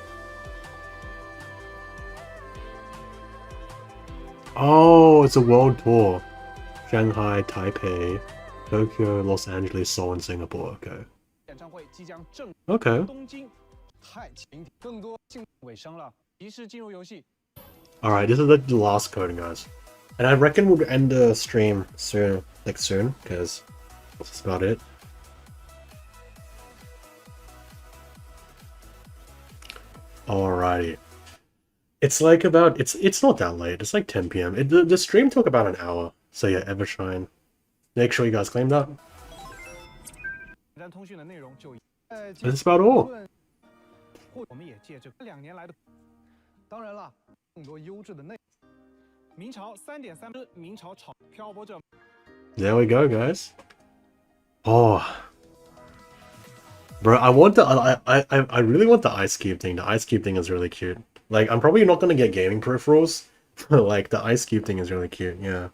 Oh, it's a world tour. Shanghai, Taipei, Tokyo, Los Angeles, Seoul, and Singapore. Okay. Okay. Alright, this is the last coding, guys. And I reckon we'll end the stream soon, because that's about it. Alrighty. It's like about, it's not that late, it's like 10 PM. The stream took about an hour. So yeah, Evershine. Make sure you guys claim that. That's about all. There we go, guys. Oh. Bro, I want the I really want the ice cube thing. The ice cube thing is really cute. Like, I'm probably not gonna get gaming peripherals, but like the ice cube thing is really cute, yeah.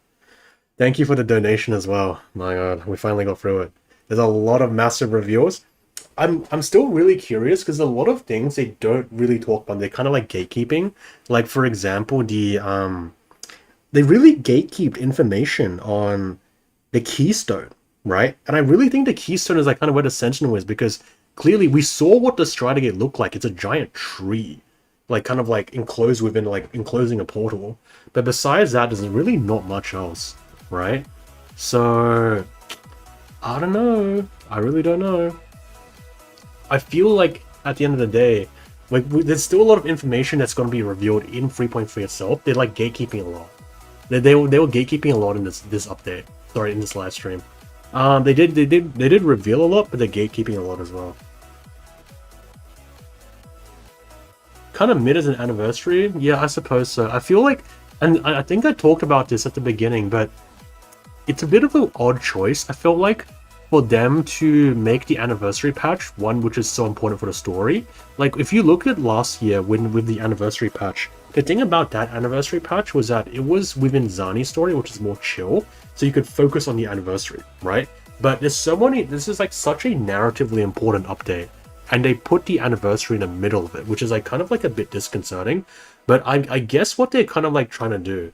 Thank you for the donation as well. My god, we finally got through it. There's a lot of massive reviewers. I'm still really curious because a lot of things they don't really talk about. They're kind of like gatekeeping. Like for example, they really gatekeep information on the keystone, right? And I really think the keystone is like kind of where the Sentinel is because clearly we saw what the Strider Gate looked like. It's a giant tree, like kind of like enclosed within like enclosing a portal. But besides that, there's really not much else, right? So I don't know. I really don't know. I feel like at the end of the day, like there's still a lot of information that's going to be revealed in 3.3 itself. They're like gatekeeping a lot. They were gatekeeping a lot in this update. Sorry, in this live stream. They did reveal a lot, but they're gatekeeping a lot as well. Kind of mid as an anniversary, yeah, I suppose so. I feel like, and I think I talked about this at the beginning, but it's a bit of an odd choice. I felt like for them to make the anniversary patch, one which is so important for the story. Like, if you look at last year with the anniversary patch, the thing about that anniversary patch was that it was within Zani's story, which is more chill, so you could focus on the anniversary, right? But there's so many, this is like such a narratively important update, and they put the anniversary in the middle of it, which is like kind of like a bit disconcerting. But I guess what they're kind of like trying to do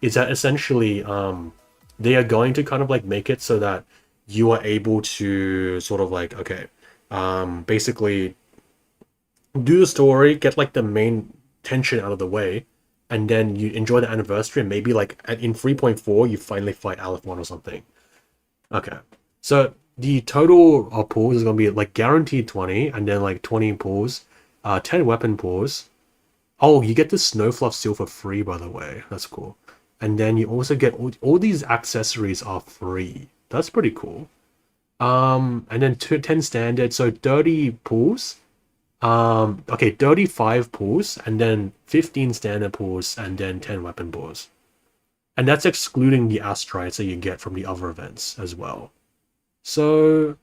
is that essentially they are going to kind of like make it so that you are able to sort of like, okay, basically do the story, get like the main tension out of the way, and then you enjoy the anniversary, and maybe like in 3.4 you finally fight Aleph 1 or something. Okay, so the total pulls is going to be like guaranteed 20, and then like 20 pulls, 10 weapon pulls. Oh, you get the Snowfluff seal for free, by the way. That's cool. And then you also get all these accessories are free. That's pretty cool. And then 10 standard, so 30 pulls. Okay, 35 pulls, and then 15 standard pulls, and then 10 weapon pulls. And that's excluding the asteroids that you get from the other events as well. So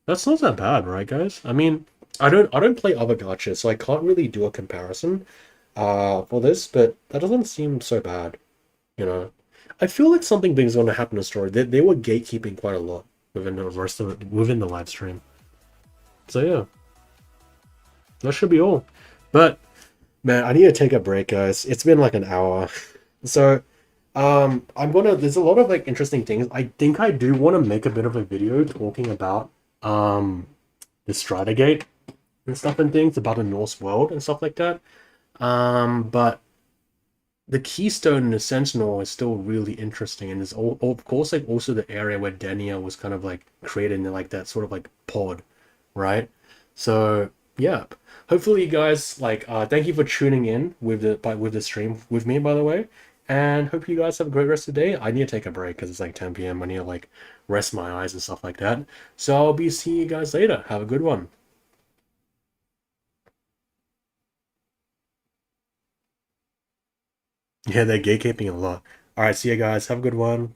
that's not that bad, right, guys? I mean, I don't play other gachas, so I can't really do a comparison for this, but that doesn't seem so bad, you know. I feel like something big is going to happen in the story. They were gatekeeping quite a lot within the live stream. So yeah, that should be all. But man, I need to take a break, guys. It's been like an hour, so there's a lot of like interesting things. I think I do want to make a bit of a video talking about the Stratagate and stuff and things about the Norse world and stuff like that. But the Keystone and the Sentinel is still really interesting, and there's of course like also the area where Denia was kind of like created in like that sort of like pod, right? So yeah, hopefully you guys like thank you for tuning in with the stream with me, by the way, and hope you guys have a great rest of the day. I need to take a break because it's like 10 p.m. I need to like rest my eyes and stuff like that. So I'll be seeing you guys later. Have a good one. Yeah, they're gatekeeping a lot. All right, see you guys. Have a good one.